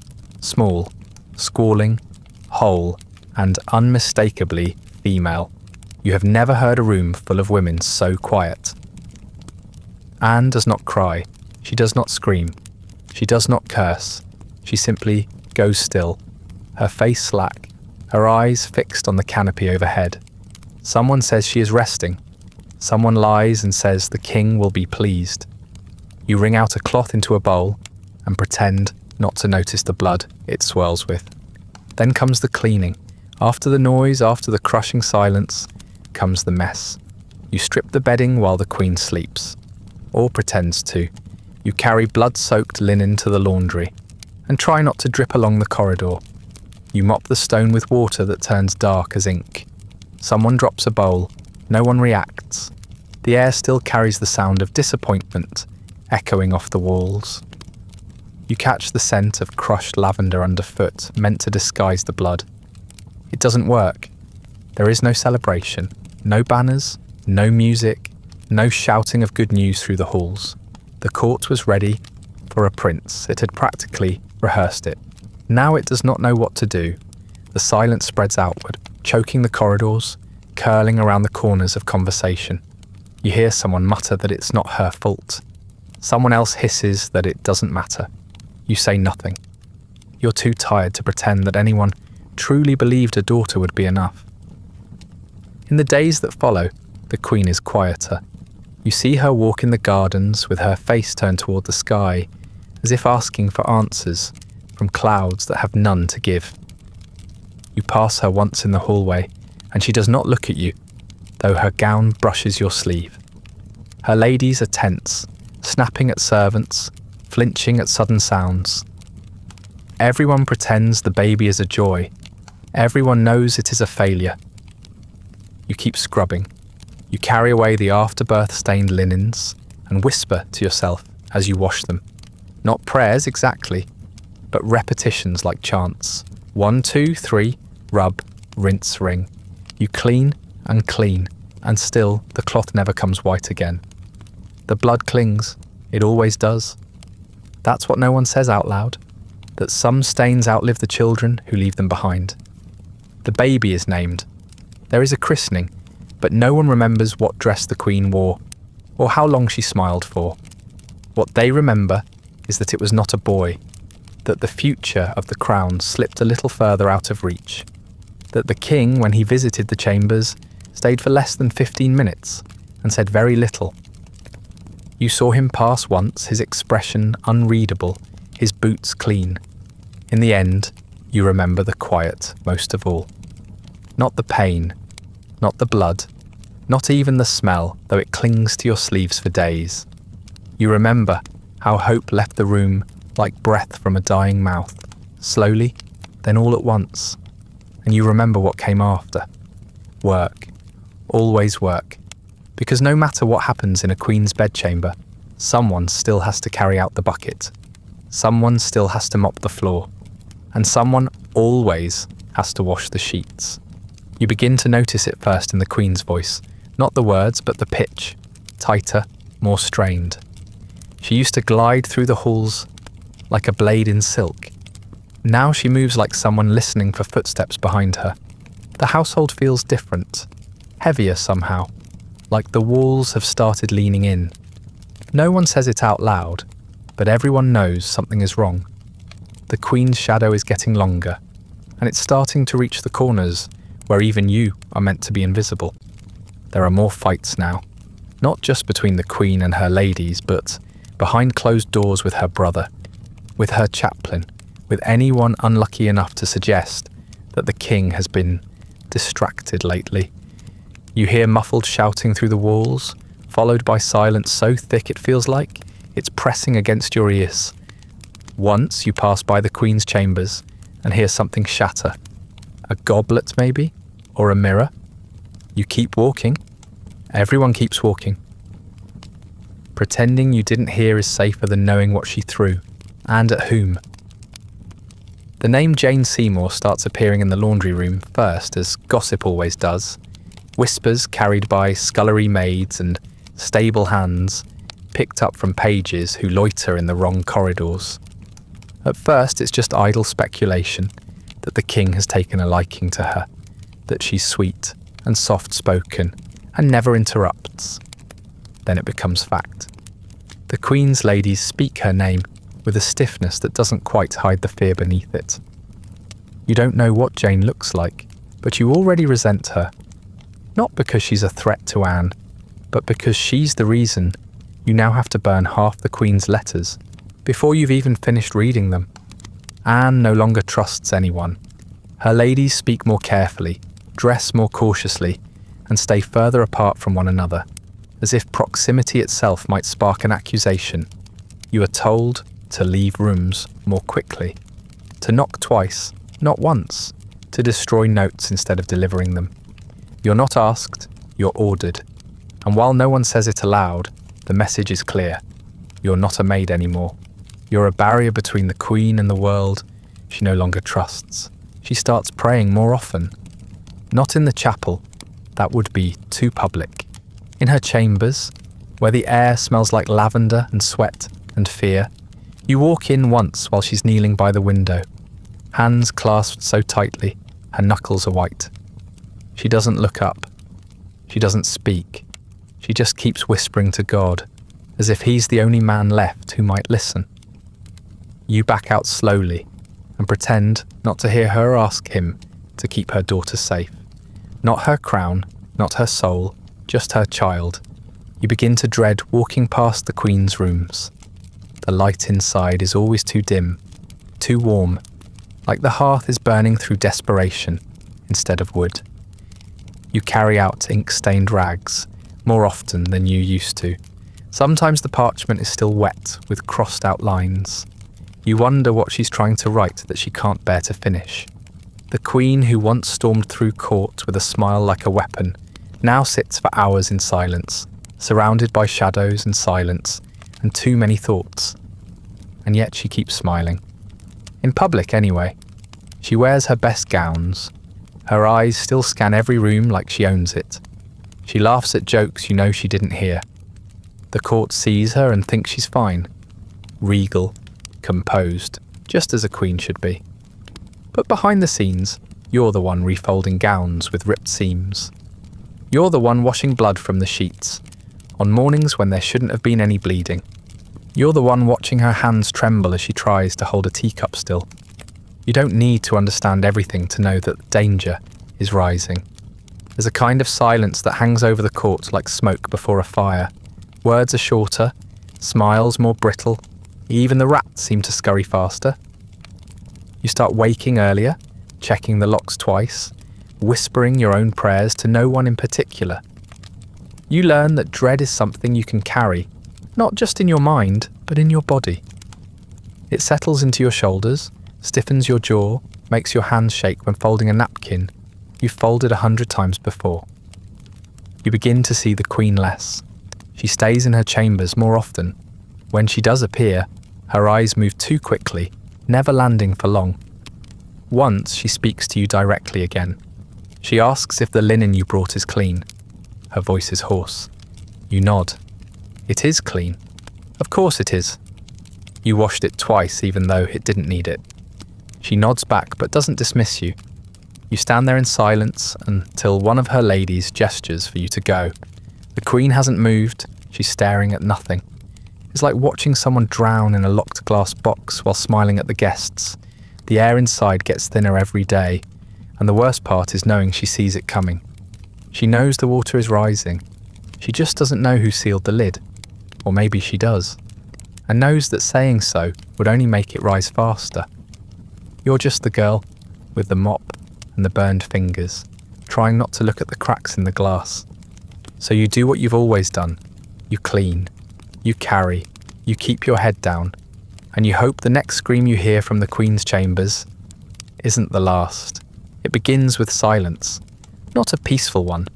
Small, squalling, whole, and unmistakably female. You have never heard a room full of women so quiet. Anne does not cry. She does not scream. She does not curse. She simply goes still, her face slack, her eyes fixed on the canopy overhead. Someone says she is resting. Someone lies and says the king will be pleased. You wring out a cloth into a bowl and pretend not to notice the blood it swirls with. Then comes the cleaning. After the noise, after the crushing silence, comes the mess. You strip the bedding while the Queen sleeps, or pretends to. You carry blood-soaked linen to the laundry, and try not to drip along the corridor. You mop the stone with water that turns dark as ink. Someone drops a bowl. No one reacts. The air still carries the sound of disappointment, echoing off the walls. You catch the scent of crushed lavender underfoot, meant to disguise the blood. It doesn't work. There is no celebration, no banners, no music, no shouting of good news through the halls. The court was ready for a prince. It had practically rehearsed it. Now it does not know what to do. The silence spreads outward, choking the corridors, curling around the corners of conversation. You hear someone mutter that it's not her fault. Someone else hisses that it doesn't matter. You say nothing. You're too tired to pretend that anyone truly believed a daughter would be enough. In the days that follow, the Queen is quieter. You see her walk in the gardens with her face turned toward the sky, as if asking for answers from clouds that have none to give. You pass her once in the hallway, and she does not look at you, though her gown brushes your sleeve. Her ladies are tense, snapping at servants, flinching at sudden sounds. Everyone pretends the baby is a joy. Everyone knows it is a failure. You keep scrubbing. You carry away the afterbirth stained linens and whisper to yourself as you wash them. Not prayers exactly, but repetitions like chants. 1, 2, 3, rub, rinse, wring. You clean, and still the cloth never comes white again. The blood clings. It always does. That's what no one says out loud, that some stains outlive the children who leave them behind. The baby is named. There is a christening, but no one remembers what dress the Queen wore, or how long she smiled for. What they remember is that it was not a boy, that the future of the crown slipped a little further out of reach, that the king, when he visited the chambers, stayed for less than 15 minutes and said very little. You saw him pass once, his expression unreadable, his boots clean. In the end, you remember the quiet most of all. Not the pain, not the blood, not even the smell, though it clings to your sleeves for days. You remember how hope left the room like breath from a dying mouth, slowly, then all at once. And you remember what came after. Work. Always work. Because no matter what happens in a queen's bedchamber, someone still has to carry out the bucket. Someone still has to mop the floor. And someone always has to wash the sheets. You begin to notice it first in the Queen's voice, not the words but the pitch, tighter, more strained. She used to glide through the halls like a blade in silk. Now she moves like someone listening for footsteps behind her. The household feels different, heavier somehow, like the walls have started leaning in. No one says it out loud, but everyone knows something is wrong. The Queen's shadow is getting longer, and it's starting to reach the corners where even you are meant to be invisible. There are more fights now, not just between the Queen and her ladies, but behind closed doors with her brother, with her chaplain, with anyone unlucky enough to suggest that the king has been distracted lately. You hear muffled shouting through the walls, followed by silence so thick it feels like It's pressing against your ears. Once you pass by the Queen's chambers and hear something shatter. A goblet, maybe? Or a mirror? You keep walking. Everyone keeps walking. Pretending you didn't hear is safer than knowing what she threw, and at whom. The name Jane Seymour starts appearing in the laundry room first, as gossip always does. Whispers carried by scullery maids and stable hands, picked up from pages who loiter in the wrong corridors. At first it's just idle speculation that the king has taken a liking to her, that she's sweet and soft-spoken and never interrupts. Then it becomes fact. The Queen's ladies speak her name with a stiffness that doesn't quite hide the fear beneath it. You don't know what Jane looks like, but you already resent her. Not because she's a threat to Anne, but because she's the reason you now have to burn half the Queen's letters before you've even finished reading them. Anne no longer trusts anyone. Her ladies speak more carefully, dress more cautiously, and stay further apart from one another, as if proximity itself might spark an accusation. You are told to leave rooms more quickly, to knock twice, not once, to destroy notes instead of delivering them. You're not asked, you're ordered. And while no one says it aloud, the message is clear. You're not a maid anymore. You're a barrier between the Queen and the world she no longer trusts. She starts praying more often. Not in the chapel, that would be too public. In her chambers, where the air smells like lavender and sweat and fear. You walk in once while she's kneeling by the window, hands clasped so tightly, her knuckles are white. She doesn't look up. She doesn't speak. She just keeps whispering to God, as if he's the only man left who might listen. You back out slowly and pretend not to hear her ask him to keep her daughter safe. Not her crown, not her soul, just her child. You begin to dread walking past the Queen's rooms. The light inside is always too dim, too warm, like the hearth is burning through desperation instead of wood. You carry out ink-stained rags more often than you used to. Sometimes the parchment is still wet with crossed-out lines. You wonder what she's trying to write that she can't bear to finish. The Queen who once stormed through court with a smile like a weapon now sits for hours in silence, surrounded by shadows and silence and too many thoughts. And yet she keeps smiling. In public, anyway. She wears her best gowns. Her eyes still scan every room like she owns it. She laughs at jokes you know she didn't hear. The court sees her and thinks she's fine. Regal, composed, just as a queen should be. But behind the scenes, you're the one refolding gowns with ripped seams. You're the one washing blood from the sheets, on mornings when there shouldn't have been any bleeding. You're the one watching her hands tremble as she tries to hold a teacup still. You don't need to understand everything to know that danger is rising. There's a kind of silence that hangs over the court like smoke before a fire. Words are shorter, smiles more brittle, even the rats seem to scurry faster. You start waking earlier, checking the locks twice, whispering your own prayers to no one in particular. You learn that dread is something you can carry, not just in your mind, but in your body. It settles into your shoulders, stiffens your jaw, makes your hands shake when folding a napkin you've folded 100 times before. You begin to see the Queen less. She stays in her chambers more often. When she does appear, her eyes move too quickly, never landing for long. Once she speaks to you directly again. She asks if the linen you brought is clean. Her voice is hoarse. You nod. It is clean. Of course it is. You washed it twice even though it didn't need it. She nods back but doesn't dismiss you. You stand there in silence until one of her ladies gestures for you to go. The Queen hasn't moved, she's staring at nothing. It's like watching someone drown in a locked glass box while smiling at the guests. The air inside gets thinner every day, and the worst part is knowing she sees it coming. She knows the water is rising. She just doesn't know who sealed the lid. Or maybe she does, and knows that saying so would only make it rise faster. You're just the girl, with the mop and the burned fingers, trying not to look at the cracks in the glass. So you do what you've always done. You clean. You carry. You keep your head down, and you hope the next scream you hear from the Queen's chambers isn't the last. It begins with silence, not a peaceful one,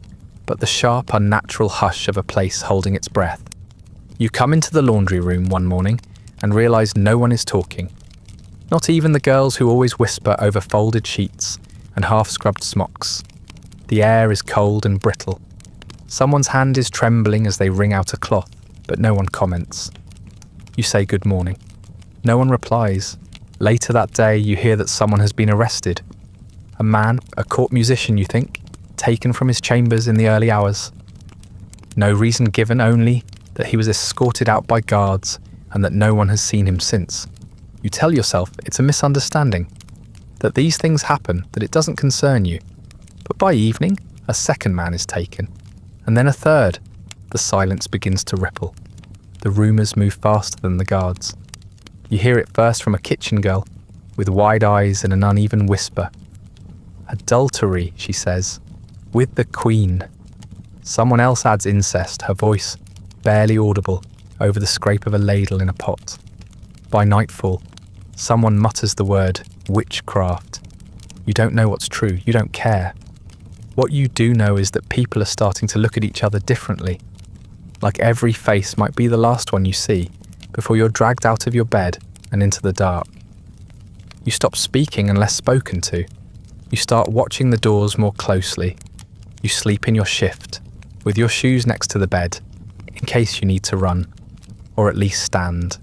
but the sharp, unnatural hush of a place holding its breath. You come into the laundry room one morning and realise no one is talking. Not even the girls who always whisper over folded sheets and half-scrubbed smocks. The air is cold and brittle. Someone's hand is trembling as they wring out a cloth, but no one comments. You say good morning. No one replies. Later that day, you hear that someone has been arrested. A man, a court musician, you think, taken from his chambers in the early hours. No reason given, only that he was escorted out by guards and that no one has seen him since. You tell yourself it's a misunderstanding, that these things happen, that it doesn't concern you. But by evening, a second man is taken, and then a third. The silence begins to ripple. The rumours move faster than the guards. You hear it first from a kitchen girl, with wide eyes and an uneven whisper. Adultery, she says, with the Queen. Someone else adds incest, her voice barely audible over the scrape of a ladle in a pot. By nightfall, someone mutters the word witchcraft. You don't know what's true, you don't care. What you do know is that people are starting to look at each other differently. Like every face might be the last one you see before you're dragged out of your bed and into the dark. You stop speaking unless spoken to. You start watching the doors more closely. You sleep in your shift, with your shoes next to the bed, in case you need to run, or at least stand.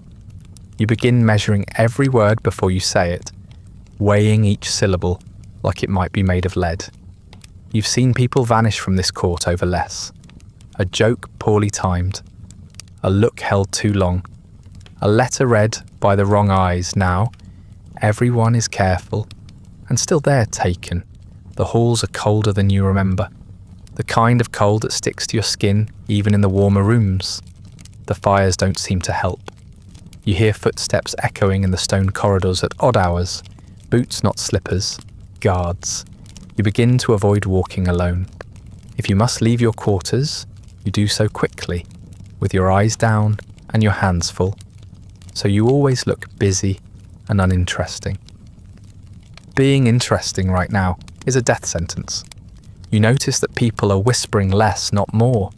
You begin measuring every word before you say it, weighing each syllable like it might be made of lead. You've seen people vanish from this court over less. A joke poorly timed. A look held too long. A letter read by the wrong eyes. Now, everyone is careful, and still they're taken. The halls are colder than you remember. The kind of cold that sticks to your skin even in the warmer rooms. The fires don't seem to help. You hear footsteps echoing in the stone corridors at odd hours. Boots, not slippers. Guards. You begin to avoid walking alone. If you must leave your quarters, you do so quickly, with your eyes down and your hands full. So you always look busy and uninteresting. Being interesting right now is a death sentence. You notice that people are whispering less, not more.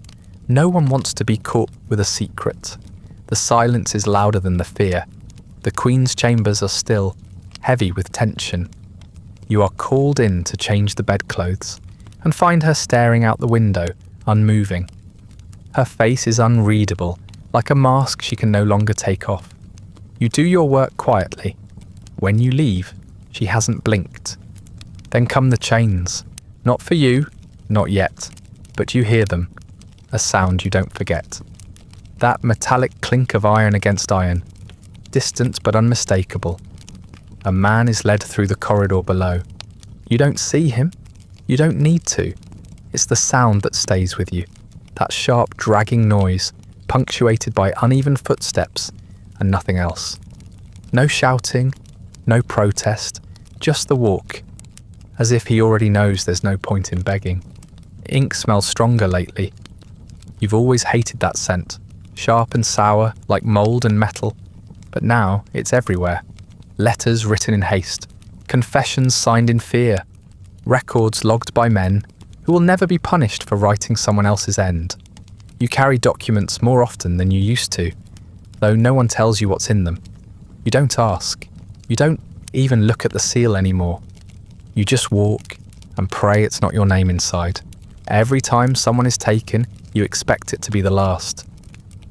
No one wants to be caught with a secret. The silence is louder than the fear. The Queen's chambers are still, heavy with tension. You are called in to change the bedclothes and find her staring out the window, unmoving. Her face is unreadable, like a mask she can no longer take off. You do your work quietly. When you leave, she hasn't blinked. Then come the chains. Not for you, not yet, but you hear them. A sound you don't forget. That metallic clink of iron against iron, distant but unmistakable. A man is led through the corridor below. You don't see him. You don't need to. It's the sound that stays with you. That sharp, dragging noise, punctuated by uneven footsteps and nothing else. No shouting, no protest, just the walk, as if he already knows there's no point in begging. Ink smells stronger lately. You've always hated that scent, sharp and sour, like mould and metal, but now it's everywhere. Letters written in haste, confessions signed in fear, records logged by men who will never be punished for writing someone else's end. You carry documents more often than you used to, though no one tells you what's in them. You don't ask. You don't even look at the seal anymore. You just walk and pray it's not your name inside. Every time someone is taken, you expect it to be the last.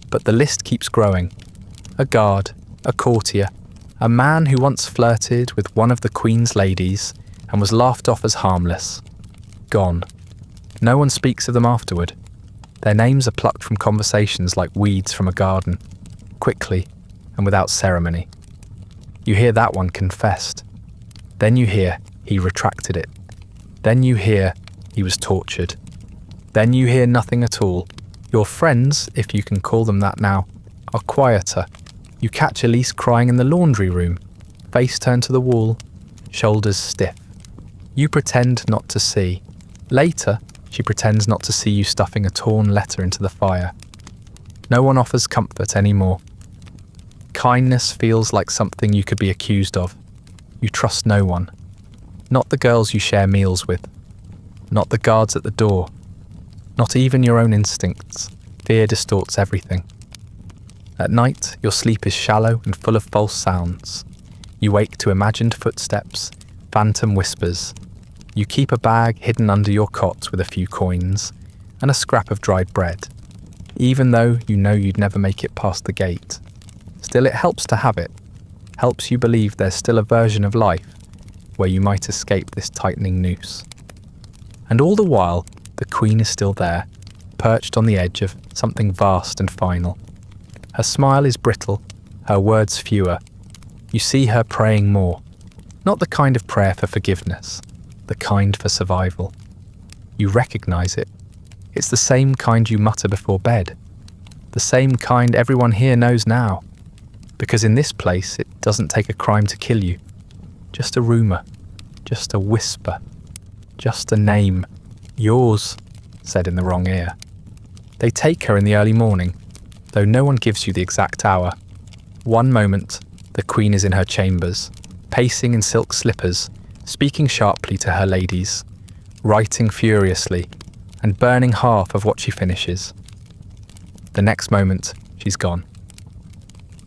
But the list keeps growing. A guard, a courtier, a man who once flirted with one of the Queen's ladies and was laughed off as harmless. Gone. No one speaks of them afterward. Their names are plucked from conversations like weeds from a garden, quickly and without ceremony. You hear that one confessed. Then you hear he retracted it. Then you hear he was tortured. Then you hear nothing at all. Your friends, if you can call them that now, are quieter. You catch Elise crying in the laundry room, face turned to the wall, shoulders stiff. You pretend not to see. Later, she pretends not to see you stuffing a torn letter into the fire. No one offers comfort anymore. kindness feels like something you could be accused of. You trust no one. Not the girls you share meals with. Not the guards at the door. Not even your own instincts. Fear distorts everything. At night, your sleep is shallow and full of false sounds. You wake to imagined footsteps, phantom whispers. You keep a bag hidden under your cot with a few coins and a scrap of dried bread, even though you know you'd never make it past the gate. Still, it helps to have it. Helps you believe there's still a version of life where you might escape this tightening noose. And all the while, the Queen is still there, perched on the edge of something vast and final. Her smile is brittle, her words fewer. You see her praying more. Not the kind of prayer for forgiveness, the kind for survival. You recognise it. It's the same kind you mutter before bed. The same kind everyone here knows now. Because in this place, it doesn't take a crime to kill you. Just a rumour. Just a whisper. Just a name. Yours, said in the wrong ear. They take her in the early morning, though no one gives you the exact hour. One moment, the Queen is in her chambers, pacing in silk slippers, speaking sharply to her ladies, writing furiously, and burning half of what she finishes. The next moment, she's gone.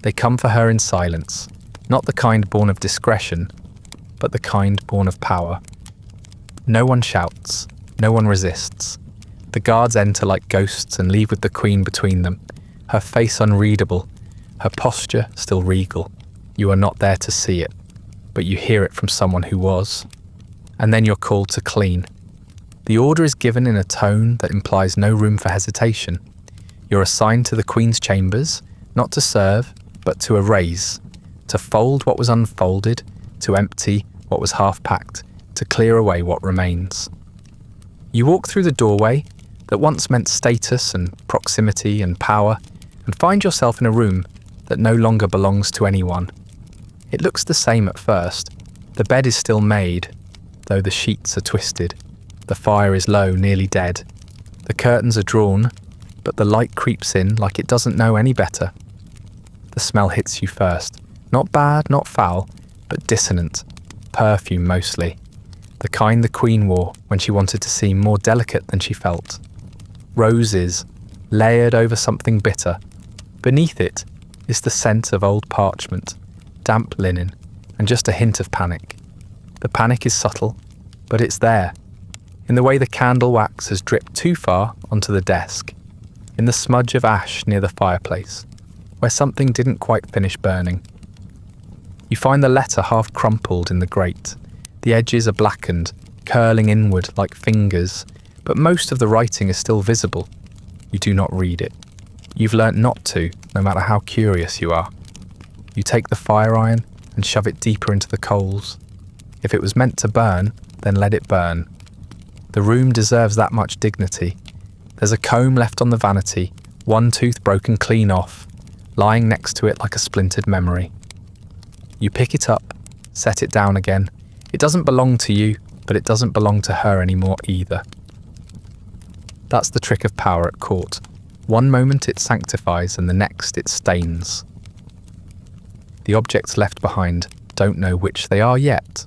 They come for her in silence, not the kind born of discretion, but the kind born of power. No one shouts, no one resists. The guards enter like ghosts and leave with the Queen between them, her face unreadable, her posture still regal. You are not there to see it, but you hear it from someone who was. And then you're called to clean. The order is given in a tone that implies no room for hesitation. You're assigned to the Queen's chambers, not to serve, but to erase, to fold what was unfolded, to empty what was half-packed, to clear away what remains. You walk through the doorway that once meant status and proximity and power, and find yourself in a room that no longer belongs to anyone. It looks the same at first. The bed is still made, though the sheets are twisted. The fire is low, nearly dead. The curtains are drawn, but the light creeps in like it doesn't know any better. The smell hits you first. Not bad, not foul, but dissonant. Perfume mostly. The kind the Queen wore when she wanted to seem more delicate than she felt. Roses, layered over something bitter. Beneath it is the scent of old parchment, damp linen, and just a hint of panic. The panic is subtle, but it's there. In the way the candle wax has dripped too far onto the desk. In the smudge of ash near the fireplace, where something didn't quite finish burning. You find the letter half crumpled in the grate. The edges are blackened, curling inward like fingers, but most of the writing is still visible. You do not read it. You've learnt not to, no matter how curious you are. You take the fire iron and shove it deeper into the coals. If it was meant to burn, then let it burn. The room deserves that much dignity. There's a comb left on the vanity, one tooth broken clean off, lying next to it like a splintered memory. You pick it up, set it down again. It doesn't belong to you, but it doesn't belong to her anymore either. That's the trick of power at court. One moment it sanctifies and the next it stains. The objects left behind don't know which they are yet.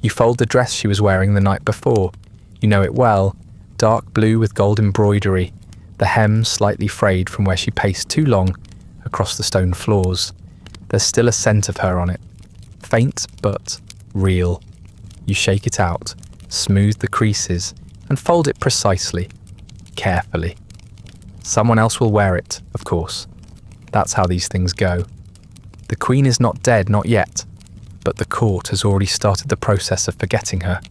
You fold the dress she was wearing the night before. You know it well, dark blue with gold embroidery, the hem slightly frayed from where she paced too long across the stone floors. There's still a scent of her on it. Faint, but real. You shake it out, smooth the creases, and fold it precisely, carefully. Someone else will wear it, of course. That's how these things go. The Queen is not dead, not yet, but the court has already started the process of forgetting her.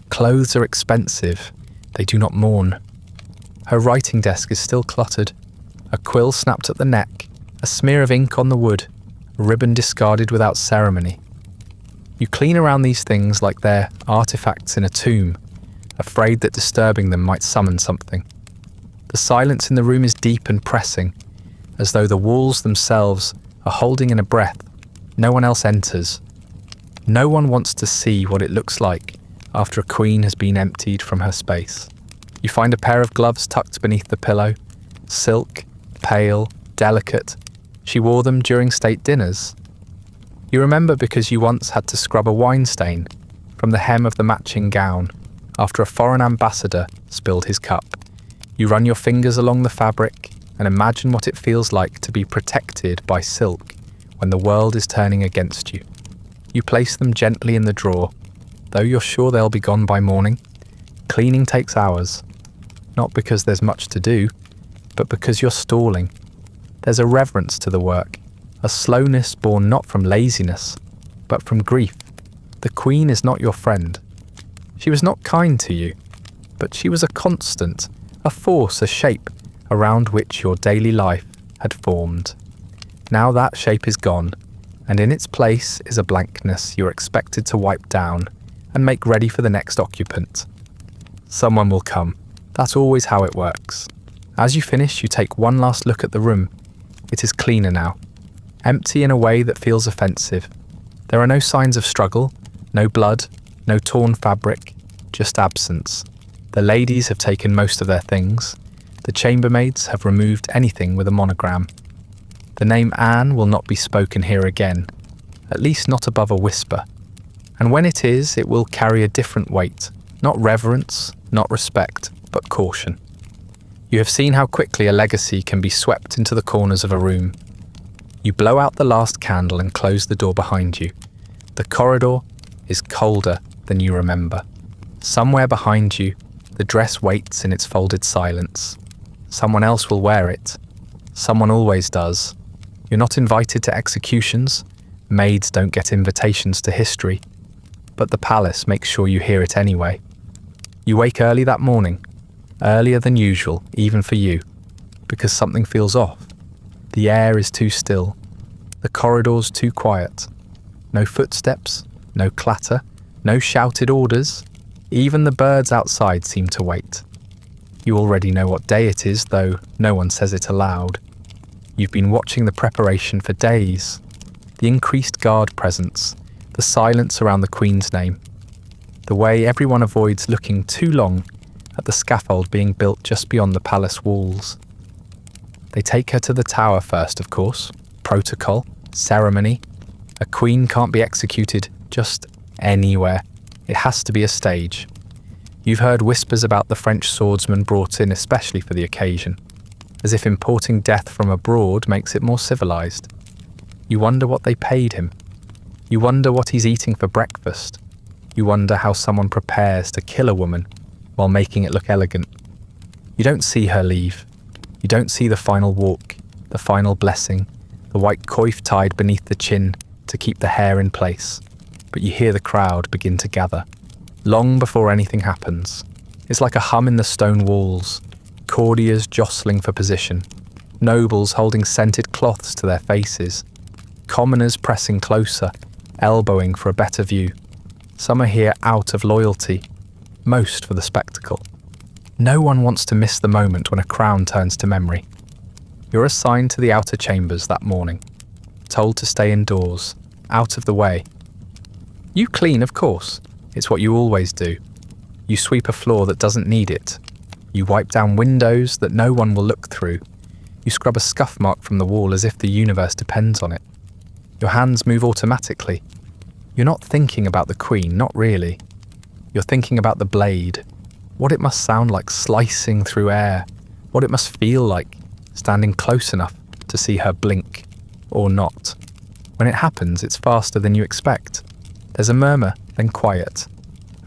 Clothes are expensive. They do not mourn. Her writing desk is still cluttered. A quill snapped at the neck, a smear of ink on the wood, a ribbon discarded without ceremony. You clean around these things like they're artifacts in a tomb, afraid that disturbing them might summon something. The silence in the room is deep and pressing, as though the walls themselves are holding in a breath. No one else enters. No one wants to see what it looks like after a queen has been emptied from her space. You find a pair of gloves tucked beneath the pillow, silk, pale, delicate, She wore them during state dinners. You remember because you once had to scrub a wine stain from the hem of the matching gown after a foreign ambassador spilled his cup. You run your fingers along the fabric and imagine what it feels like to be protected by silk when the world is turning against you. You place them gently in the drawer, though you're sure they'll be gone by morning. Cleaning takes hours, not because there's much to do, but because you're stalling. There's a reverence to the work, a slowness born not from laziness, but from grief. The Queen is not your friend. She was not kind to you, but she was a constant, a force, a shape around which your daily life had formed. Now that shape is gone, and in its place is a blankness you're expected to wipe down and make ready for the next occupant. Someone will come. That's always how it works. As you finish, you take one last look at the room. It is cleaner now, empty in a way that feels offensive. There are no signs of struggle, no blood, no torn fabric, just absence. The ladies have taken most of their things. The chambermaids have removed anything with a monogram. The name Anne will not be spoken here again, at least not above a whisper. And when it is, it will carry a different weight, not reverence, not respect, but caution. You have seen how quickly a legacy can be swept into the corners of a room. You blow out the last candle and close the door behind you. The corridor is colder than you remember. Somewhere behind you, the dress waits in its folded silence. Someone else will wear it. Someone always does. You're not invited to executions. Maids don't get invitations to history. But the palace makes sure you hear it anyway. You wake early that morning, earlier than usual, even for you, because something feels off. The air is too still. The corridor's too quiet. No footsteps, no clatter, no shouted orders. Even the birds outside seem to wait. You already know what day it is, though no one says it aloud. You've been watching the preparation for days. The increased guard presence, the silence around the Queen's name, the way everyone avoids looking too long at the scaffold being built just beyond the palace walls. They take her to the tower first, of course. Protocol, ceremony. A queen can't be executed just anywhere. It has to be a stage. You've heard whispers about the French swordsman brought in especially for the occasion, as if importing death from abroad makes it more civilized. You wonder what they paid him. You wonder what he's eating for breakfast. You wonder how someone prepares to kill a woman while making it look elegant. You don't see her leave. You don't see the final walk, the final blessing, the white coif tied beneath the chin to keep the hair in place. But you hear the crowd begin to gather. Long before anything happens. It's like a hum in the stone walls, courtiers jostling for position, nobles holding scented cloths to their faces, commoners pressing closer, elbowing for a better view. Some are here out of loyalty, most for the spectacle. No one wants to miss the moment when a crown turns to memory. You're assigned to the outer chambers that morning, told to stay indoors, out of the way. You clean, of course. It's what you always do. You sweep a floor that doesn't need it. You wipe down windows that no one will look through. You scrub a scuff mark from the wall as if the universe depends on it. Your hands move automatically. You're not thinking about the Queen, not really. You're thinking about the blade, what it must sound like slicing through air, what it must feel like standing close enough to see her blink, or not. When it happens, it's faster than you expect. There's a murmur, then quiet,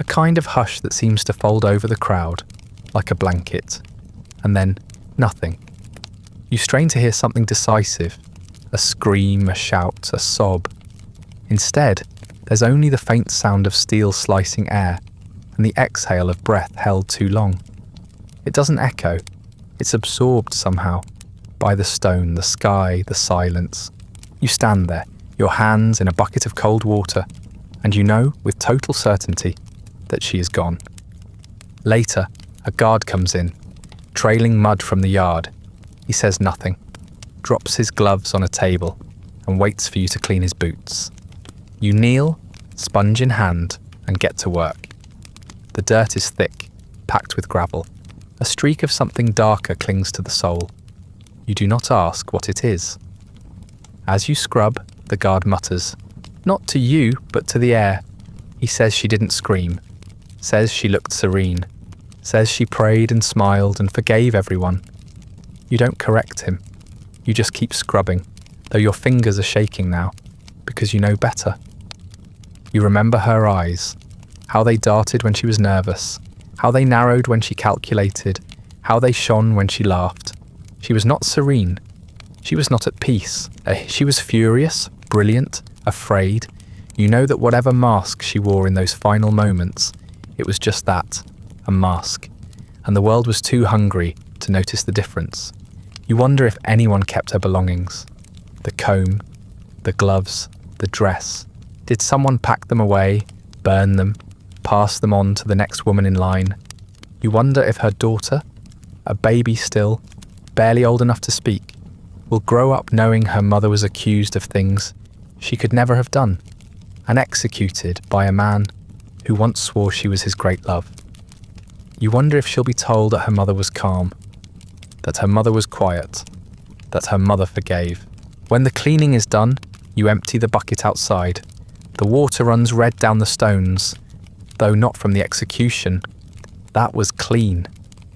a kind of hush that seems to fold over the crowd, like a blanket, and then nothing. You strain to hear something decisive, a scream, a shout, a sob. Instead, there's only the faint sound of steel slicing air and the exhale of breath held too long. It doesn't echo, it's absorbed somehow, by the stone, the sky, the silence. You stand there, your hands in a bucket of cold water, and you know with total certainty that she is gone. Later, a guard comes in, trailing mud from the yard. He says nothing, drops his gloves on a table, and waits for you to clean his boots. You kneel, sponge in hand, and get to work. The dirt is thick, packed with gravel. A streak of something darker clings to the sole. You do not ask what it is. As you scrub, the guard mutters. Not to you, but to the air. He says she didn't scream. Says she looked serene. Says she prayed and smiled and forgave everyone. You don't correct him. You just keep scrubbing, though your fingers are shaking now, because you know better. You remember her eyes, how they darted when she was nervous, how they narrowed when she calculated, how they shone when she laughed. She was not serene. She was not at peace. She was furious, brilliant, afraid. You know that whatever mask she wore in those final moments, it was just that, a mask. And the world was too hungry to notice the difference. You wonder if anyone kept her belongings. The comb, the gloves, the dress. Did someone pack them away, burn them, pass them on to the next woman in line? You wonder if her daughter, a baby still, barely old enough to speak, will grow up knowing her mother was accused of things she could never have done, and executed by a man who once swore she was his great love. You wonder if she'll be told that her mother was calm, that her mother was quiet, that her mother forgave. When the cleaning is done, you empty the bucket outside. The water runs red down the stones, though not from the execution. That was clean,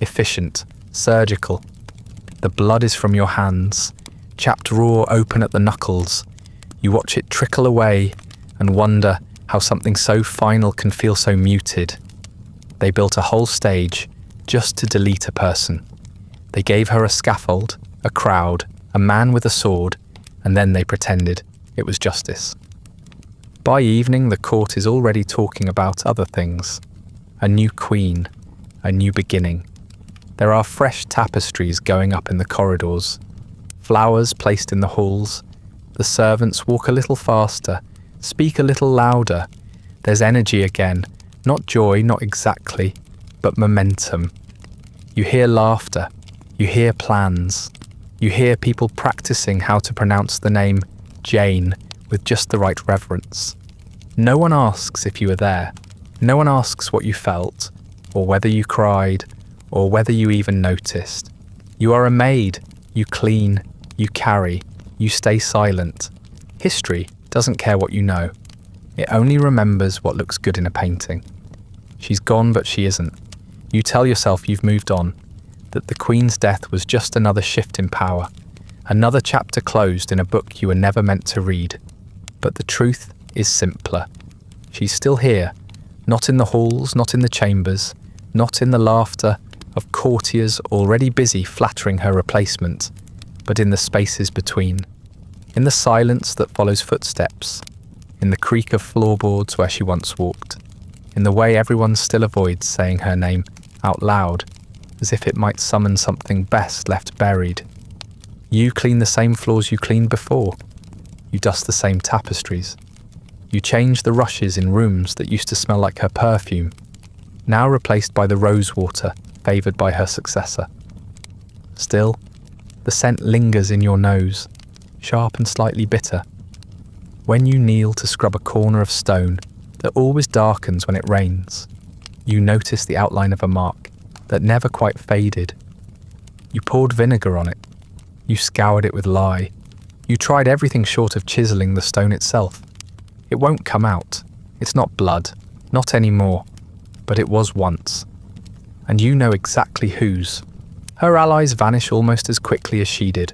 efficient, surgical. The blood is from your hands, chapped raw open at the knuckles. You watch it trickle away and wonder how something so final can feel so muted. They built a whole stage just to delete a person. They gave her a scaffold, a crowd, a man with a sword, and then they pretended it was justice. By evening, the court is already talking about other things. A new queen, a new beginning. There are fresh tapestries going up in the corridors, flowers placed in the halls. The servants walk a little faster, speak a little louder. There's energy again, not joy, not exactly, but momentum. You hear laughter, you hear plans, you hear people practicing how to pronounce the name Jane with just the right reverence. No one asks if you were there. No one asks what you felt, or whether you cried, or whether you even noticed. You are a maid. You clean, you carry, you stay silent. History doesn't care what you know. It only remembers what looks good in a painting. She's gone, but she isn't. You tell yourself you've moved on, that the Queen's death was just another shift in power, another chapter closed in a book you were never meant to read. But the truth is simpler. She's still here, not in the halls, not in the chambers, not in the laughter of courtiers already busy flattering her replacement, but in the spaces between, in the silence that follows footsteps, in the creak of floorboards where she once walked, in the way everyone still avoids saying her name out loud, as if it might summon something best left buried. You clean the same floors you cleaned before. You dust the same tapestries. You change the rushes in rooms that used to smell like her perfume, now replaced by the rose water favoured by her successor. Still, the scent lingers in your nose, sharp and slightly bitter. When you kneel to scrub a corner of stone that always darkens when it rains, you notice the outline of a mark that never quite faded. You poured vinegar on it. You scoured it with lye. You tried everything short of chiselling the stone itself. It won't come out. It's not blood, not anymore, but it was once. And you know exactly whose. Her allies vanish almost as quickly as she did.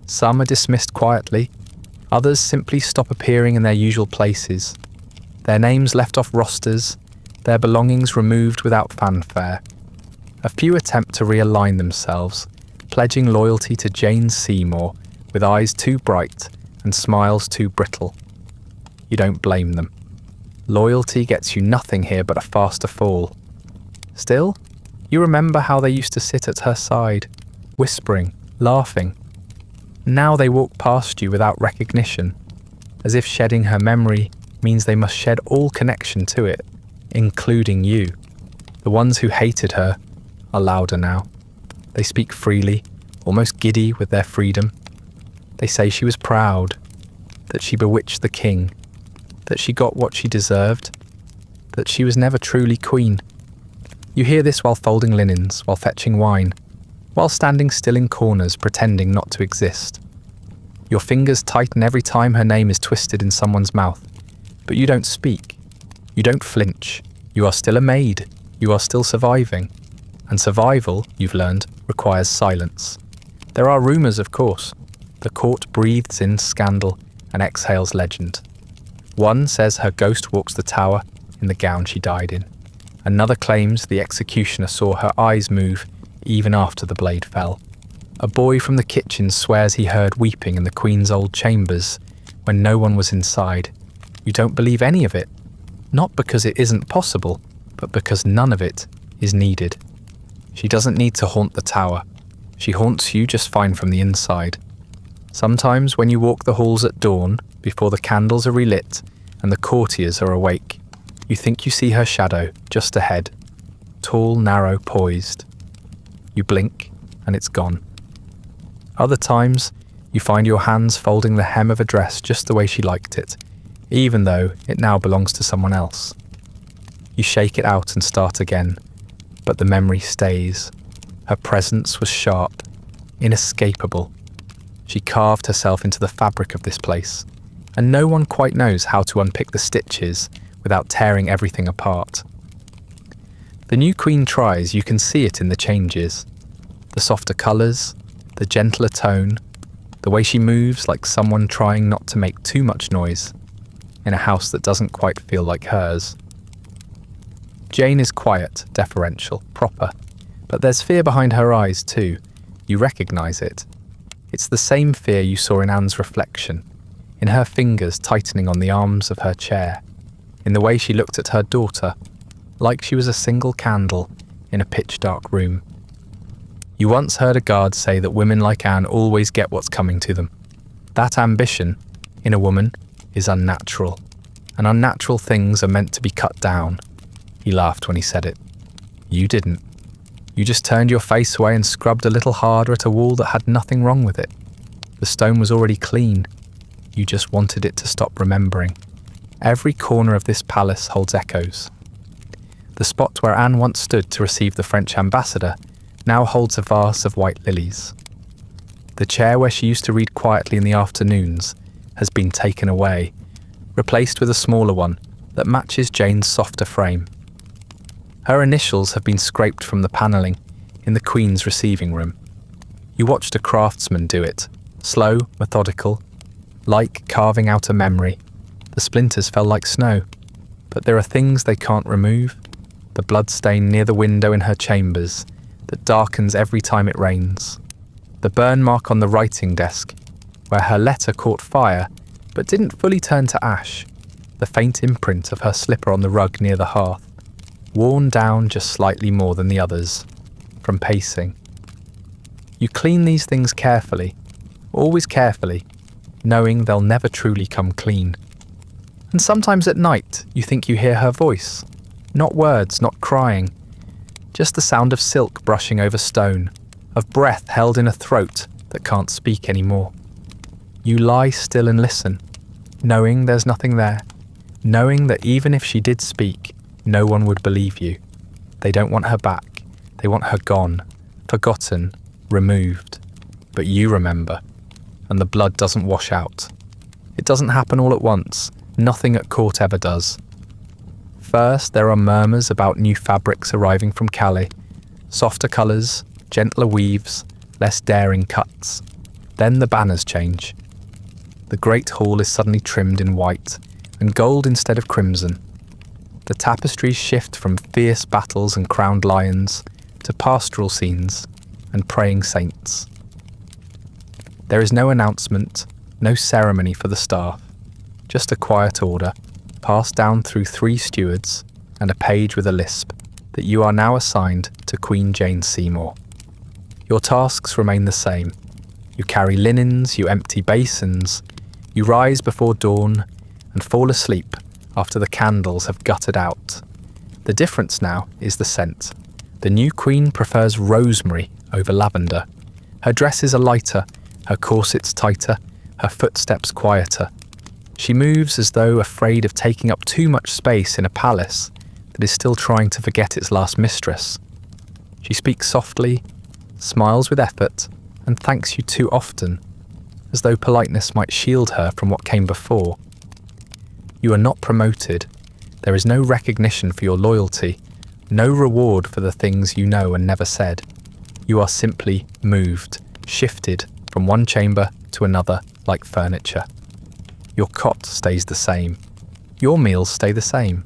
Some are dismissed quietly, others simply stop appearing in their usual places, their names left off rosters, their belongings removed without fanfare. A few attempt to realign themselves, pledging loyalty to Jane Seymour with eyes too bright and smiles too brittle. You don't blame them. Loyalty gets you nothing here but a faster fall. Still, you remember how they used to sit at her side, whispering, laughing. Now they walk past you without recognition, as if shedding her memory means they must shed all connection to it, including you. The ones who hated her are louder now. They speak freely, almost giddy with their freedom. They say she was proud, that she bewitched the king, that she got what she deserved, that she was never truly queen. You hear this while folding linens, while fetching wine, while standing still in corners pretending not to exist. Your fingers tighten every time her name is twisted in someone's mouth. But you don't speak. You don't flinch. You are still a maid. You are still surviving. And survival, you've learned, requires silence. There are rumours, of course. The court breathes in scandal and exhales legend. One says her ghost walks the tower in the gown she died in. Another claims the executioner saw her eyes move even after the blade fell. A boy from the kitchen swears he heard weeping in the Queen's old chambers when no one was inside. You don't believe any of it, not because it isn't possible, but because none of it is needed. She doesn't need to haunt the tower. She haunts you just fine from the inside. Sometimes when you walk the halls at dawn, before the candles are relit and the courtiers are awake, you think you see her shadow just ahead, tall, narrow, poised. You blink and it's gone. Other times, you find your hands folding the hem of a dress just the way she liked it, even though it now belongs to someone else. You shake it out and start again, but the memory stays. Her presence was sharp, inescapable. She carved herself into the fabric of this place, and no one quite knows how to unpick the stitches without tearing everything apart. The new queen tries, you can see it in the changes. The softer colours, the gentler tone, the way she moves like someone trying not to make too much noise in a house that doesn't quite feel like hers. Jane is quiet, deferential, proper, but there's fear behind her eyes too. You recognise it. It's the same fear you saw in Anne's reflection, in her fingers tightening on the arms of her chair, in the way she looked at her daughter, like she was a single candle in a pitch-dark room. You once heard a guard say that women like Anne always get what's coming to them. That ambition, in a woman, is unnatural, and unnatural things are meant to be cut down. He laughed when he said it. You didn't. You just turned your face away and scrubbed a little harder at a wall that had nothing wrong with it. The stone was already clean. You just wanted it to stop remembering. Every corner of this palace holds echoes. The spot where Anne once stood to receive the French ambassador now holds a vase of white lilies. The chair where she used to read quietly in the afternoons has been taken away, replaced with a smaller one that matches Jane's softer frame. Her initials have been scraped from the panelling in the Queen's receiving room. You watched a craftsman do it, slow, methodical, like carving out a memory. The splinters fell like snow, but there are things they can't remove. The bloodstain near the window in her chambers that darkens every time it rains. The burn mark on the writing desk, where her letter caught fire but didn't fully turn to ash. The faint imprint of her slipper on the rug near the hearth, worn down just slightly more than the others, from pacing. You clean these things carefully, always carefully, knowing they'll never truly come clean. And sometimes at night you think you hear her voice, not words, not crying, just the sound of silk brushing over stone, of breath held in a throat that can't speak anymore. You lie still and listen, knowing there's nothing there, knowing that even if she did speak, no one would believe you. They don't want her back. They want her gone, forgotten, removed. But you remember, and the blood doesn't wash out. It doesn't happen all at once. Nothing at court ever does. First, there are murmurs about new fabrics arriving from Calais, softer colours, gentler weaves, less daring cuts. Then the banners change. The great hall is suddenly trimmed in white, and gold instead of crimson. The tapestries shift from fierce battles and crowned lions to pastoral scenes and praying saints. There is no announcement, no ceremony for the staff, just a quiet order, passed down through 3 stewards and a page with a lisp, that you are now assigned to Queen Jane Seymour. Your tasks remain the same. You carry linens, you empty basins, you rise before dawn and fall asleep after the candles have guttered out. The difference now is the scent. The new queen prefers rosemary over lavender. Her dresses are lighter, her corsets tighter, her footsteps quieter. She moves as though afraid of taking up too much space in a palace that is still trying to forget its last mistress. She speaks softly, smiles with effort, and thanks you too often. as though politeness might shield her from what came before. You are not promoted. There is no recognition for your loyalty, no reward for the things you know and never said. You are simply moved, shifted from one chamber to another like furniture. Your cot stays the same. Your meals stay the same.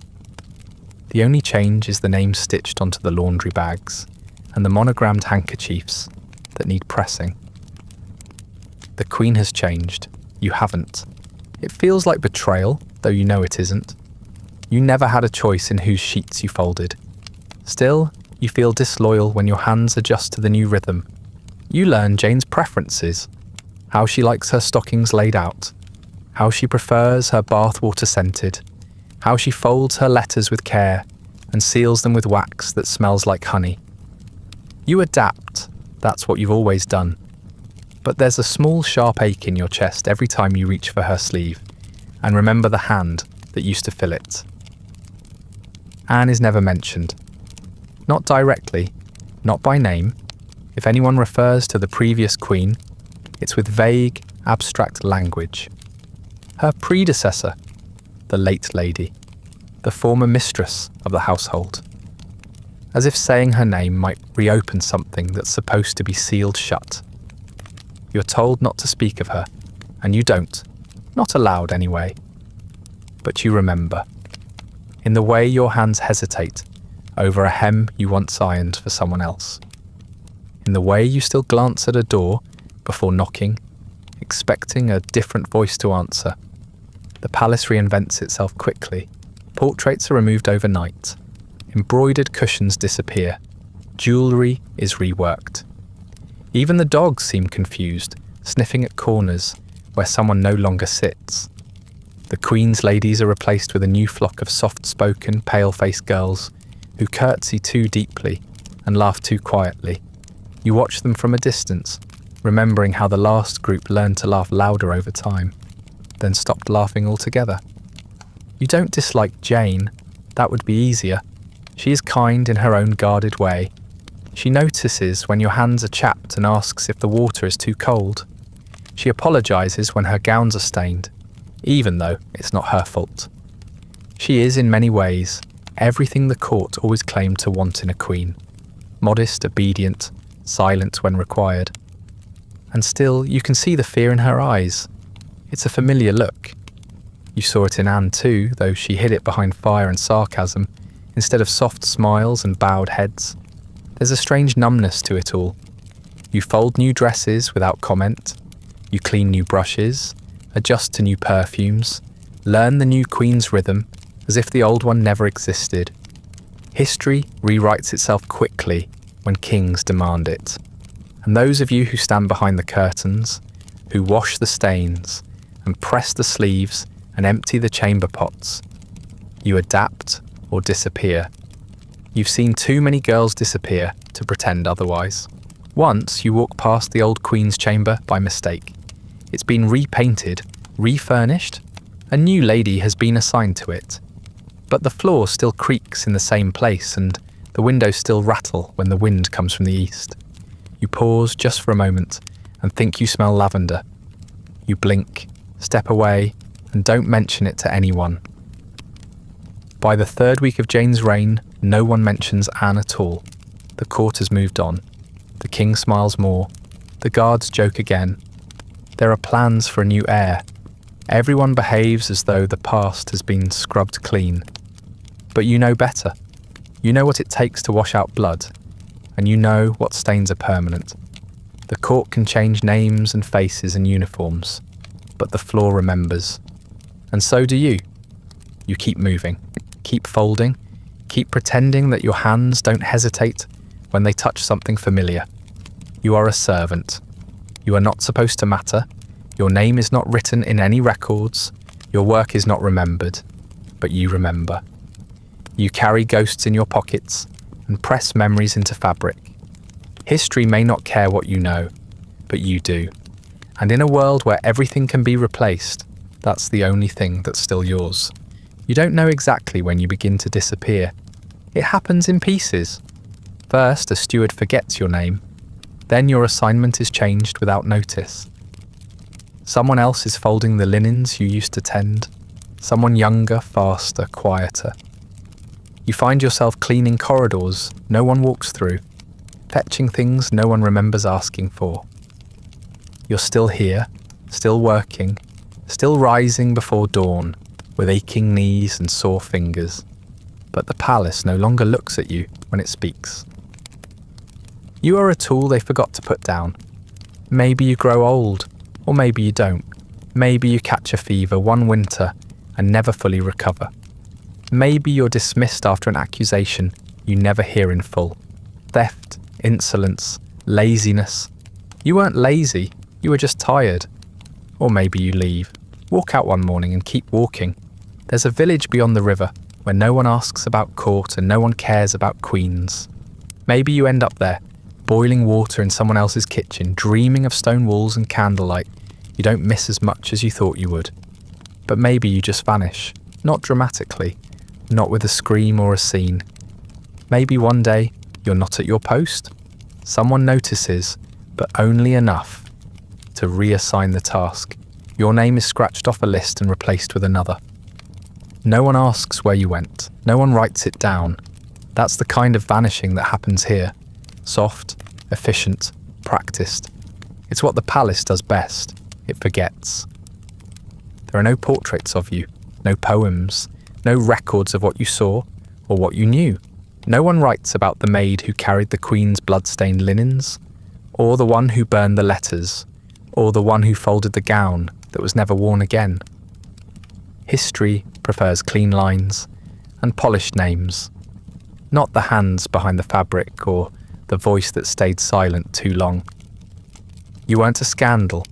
The only change is the name stitched onto the laundry bags and the monogrammed handkerchiefs that need pressing. The Queen has changed. You haven't. It feels like betrayal, though you know it isn't. You never had a choice in whose sheets you folded. Still, you feel disloyal when your hands adjust to the new rhythm. You learn Jane's preferences, how she likes her stockings laid out, how she prefers her bathwater scented, how she folds her letters with care and seals them with wax that smells like honey. You adapt, that's what you've always done. But there's a small sharp ache in your chest every time you reach for her sleeve and remember the hand that used to fill it. Anne is never mentioned. Not directly, not by name. If anyone refers to the previous queen, it's with vague, abstract language. Her predecessor, the late lady, the former mistress of the household. As if saying her name might reopen something that's supposed to be sealed shut. You're told not to speak of her, and you don't, not aloud anyway. But you remember. In the way your hands hesitate over a hem you once ironed for someone else. In the way you still glance at a door before knocking, expecting a different voice to answer. The palace reinvents itself quickly. Portraits are removed overnight. Embroidered cushions disappear. Jewellery is reworked. Even the dogs seem confused, sniffing at corners where someone no longer sits. The Queen's ladies are replaced with a new flock of soft-spoken, pale-faced girls who curtsy too deeply and laugh too quietly. You watch them from a distance, remembering how the last group learned to laugh louder over time, then stopped laughing altogether. You don't dislike Jane. That would be easier. She is kind in her own guarded way. She notices when your hands are chapped and asks if the water is too cold. She apologises when her gowns are stained, even though it's not her fault. She is, in many ways, everything the court always claimed to want in a queen. Modest, obedient, silent when required. And still, you can see the fear in her eyes. It's a familiar look. You saw it in Anne too, though she hid it behind fire and sarcasm, instead of soft smiles and bowed heads. There's a strange numbness to it all. You fold new dresses without comment. You clean new brushes, adjust to new perfumes, learn the new queen's rhythm as if the old one never existed. History rewrites itself quickly when kings demand it. And those of you who stand behind the curtains, who wash the stains and press the sleeves and empty the chamber pots, you adapt or disappear. You've seen too many girls disappear to pretend otherwise. Once you walk past the old Queen's chamber by mistake. It's been repainted, refurnished. A new lady has been assigned to it. But the floor still creaks in the same place and the windows still rattle when the wind comes from the east. You pause just for a moment and think you smell lavender. You blink, step away, and don't mention it to anyone. By the third week of Jane's reign, no one mentions Anne at all. The court has moved on. The king smiles more. The guards joke again. There are plans for a new heir. Everyone behaves as though the past has been scrubbed clean. But you know better. You know what it takes to wash out blood, and you know what stains are permanent. The court can change names and faces and uniforms, but the floor remembers. And so do you. You keep moving, keep folding, keep pretending that your hands don't hesitate when they touch something familiar. You are a servant. You are not supposed to matter. Your name is not written in any records. Your work is not remembered, but you remember. You carry ghosts in your pockets and press memories into fabric. History may not care what you know, but you do. And in a world where everything can be replaced, that's the only thing that's still yours. You don't know exactly when you begin to disappear. It happens in pieces. First, a steward forgets your name. Then your assignment is changed without notice. Someone else is folding the linens you used to tend. Someone younger, faster, quieter. You find yourself cleaning corridors no one walks through, fetching things no one remembers asking for. You're still here, still working, still rising before dawn, with aching knees and sore fingers. But the palace no longer looks at you when it speaks. You are a tool they forgot to put down. Maybe you grow old, or maybe you don't. Maybe you catch a fever one winter and never fully recover. Maybe you're dismissed after an accusation you never hear in full. Theft, insolence, laziness. You weren't lazy, you were just tired. Or maybe you leave, walk out one morning and keep walking. There's a village beyond the river where no one asks about court and no one cares about queens. Maybe you end up there, boiling water in someone else's kitchen, dreaming of stone walls and candlelight you don't miss as much as you thought you would. But maybe you just vanish, not dramatically, not with a scream or a scene. Maybe one day you're not at your post. Someone notices, but only enough to reassign the task. Your name is scratched off a list and replaced with another. No one asks where you went. No one writes it down. That's the kind of vanishing that happens here. Soft, efficient, practiced. It's what the palace does best. It forgets. There are no portraits of you, no poems, no records of what you saw or what you knew. No one writes about the maid who carried the queen's bloodstained linens, or the one who burned the letters, or the one who folded the gown that was never worn again. History prefers clean lines and polished names, not the hands behind the fabric or the voice that stayed silent too long. You weren't a scandal.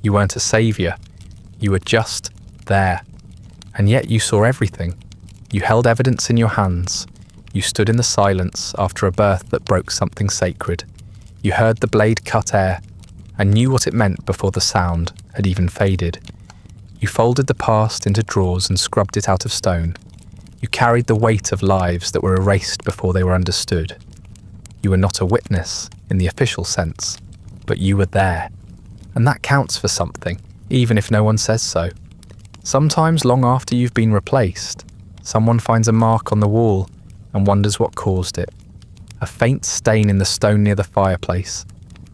You weren't a saviour. You were just there. And yet you saw everything. You held evidence in your hands. You stood in the silence after a birth that broke something sacred. You heard the blade cut air and knew what it meant before the sound had even faded. You folded the past into drawers and scrubbed it out of stone. You carried the weight of lives that were erased before they were understood. You were not a witness in the official sense, but you were there. And that counts for something, even if no one says so. Sometimes long after you've been replaced, someone finds a mark on the wall and wonders what caused it. A faint stain in the stone near the fireplace.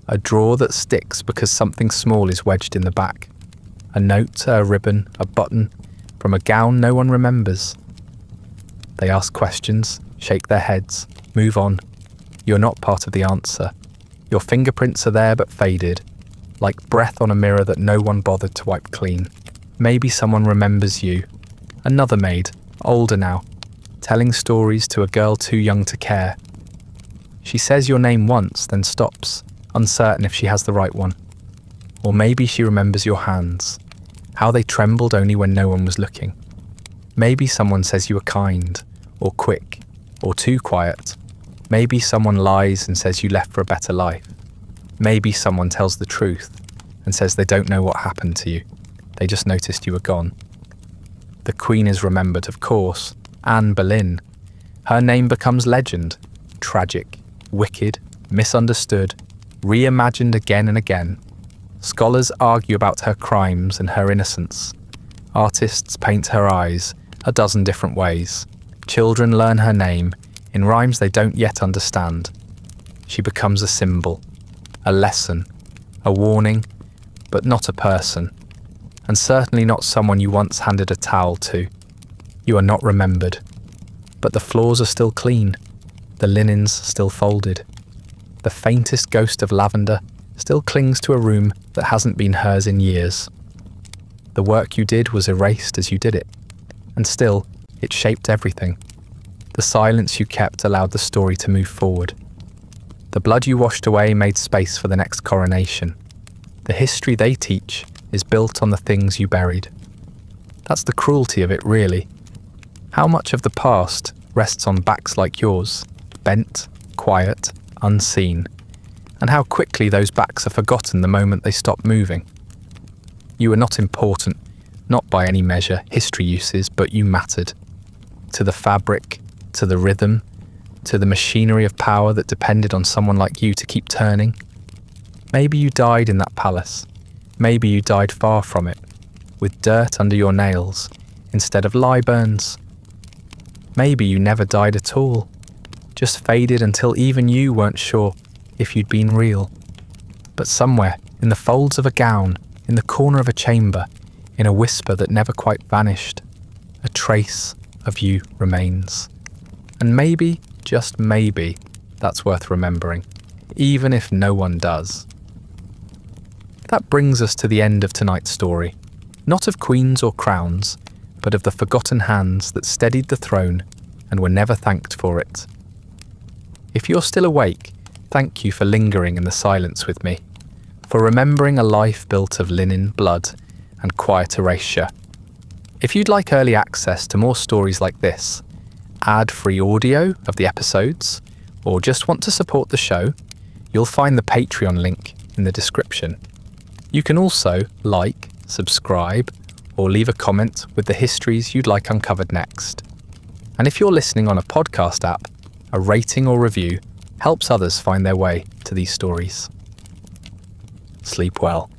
A drawer that sticks because something small is wedged in the back. A note, a ribbon, a button, from a gown no one remembers. They ask questions, shake their heads, move on. You're not part of the answer. Your fingerprints are there but faded, like breath on a mirror that no one bothered to wipe clean. Maybe someone remembers you. Another maid, older now, telling stories to a girl too young to care. She says your name once, then stops, uncertain if she has the right one. Or maybe she remembers your hands, how they trembled only when no one was looking. Maybe someone says you were kind, or quick, or too quiet. Maybe someone lies and says you left for a better life. Maybe someone tells the truth and says they don't know what happened to you. They just noticed you were gone. The Queen is remembered, of course, Anne Boleyn. Her name becomes legend, tragic, wicked, misunderstood, reimagined again and again. Scholars argue about her crimes and her innocence. Artists paint her eyes a dozen different ways. Children learn her name in rhymes they don't yet understand. She becomes a symbol, a lesson, a warning, but not a person. And certainly not someone you once handed a towel to. You are not remembered. But the floors are still clean, the linens still folded. The faintest ghost of lavender still clings to a room that hasn't been hers in years. The work you did was erased as you did it, and still, it shaped everything. The silence you kept allowed the story to move forward. The blood you washed away made space for the next coronation. The history they teach is built on the things you buried. That's the cruelty of it, really. How much of the past rests on backs like yours, bent, quiet, unseen, and how quickly those backs are forgotten the moment they stop moving. You were not important, not by any measure, history uses, but you mattered. To the fabric, to the rhythm, to the machinery of power that depended on someone like you to keep turning. Maybe you died in that palace. Maybe you died far from it, with dirt under your nails instead of lye burns. Maybe you never died at all, just faded until even you weren't sure if you'd been real. But somewhere in the folds of a gown, in the corner of a chamber, in a whisper that never quite vanished, a trace of you remains. And maybe, just maybe, that's worth remembering, even if no one does. That brings us to the end of tonight's story, not of queens or crowns, but of the forgotten hands that steadied the throne and were never thanked for it. If you're still awake, thank you for lingering in the silence with me, for remembering a life built of linen, blood, and quiet erasure. If you'd like early access to more stories like this, ad-free audio of the episodes, or just want to support the show, you'll find the Patreon link in the description. You can also like, subscribe, or leave a comment with the histories you'd like uncovered next. And if you're listening on a podcast app, a rating or review helps others find their way to these stories. Sleep well.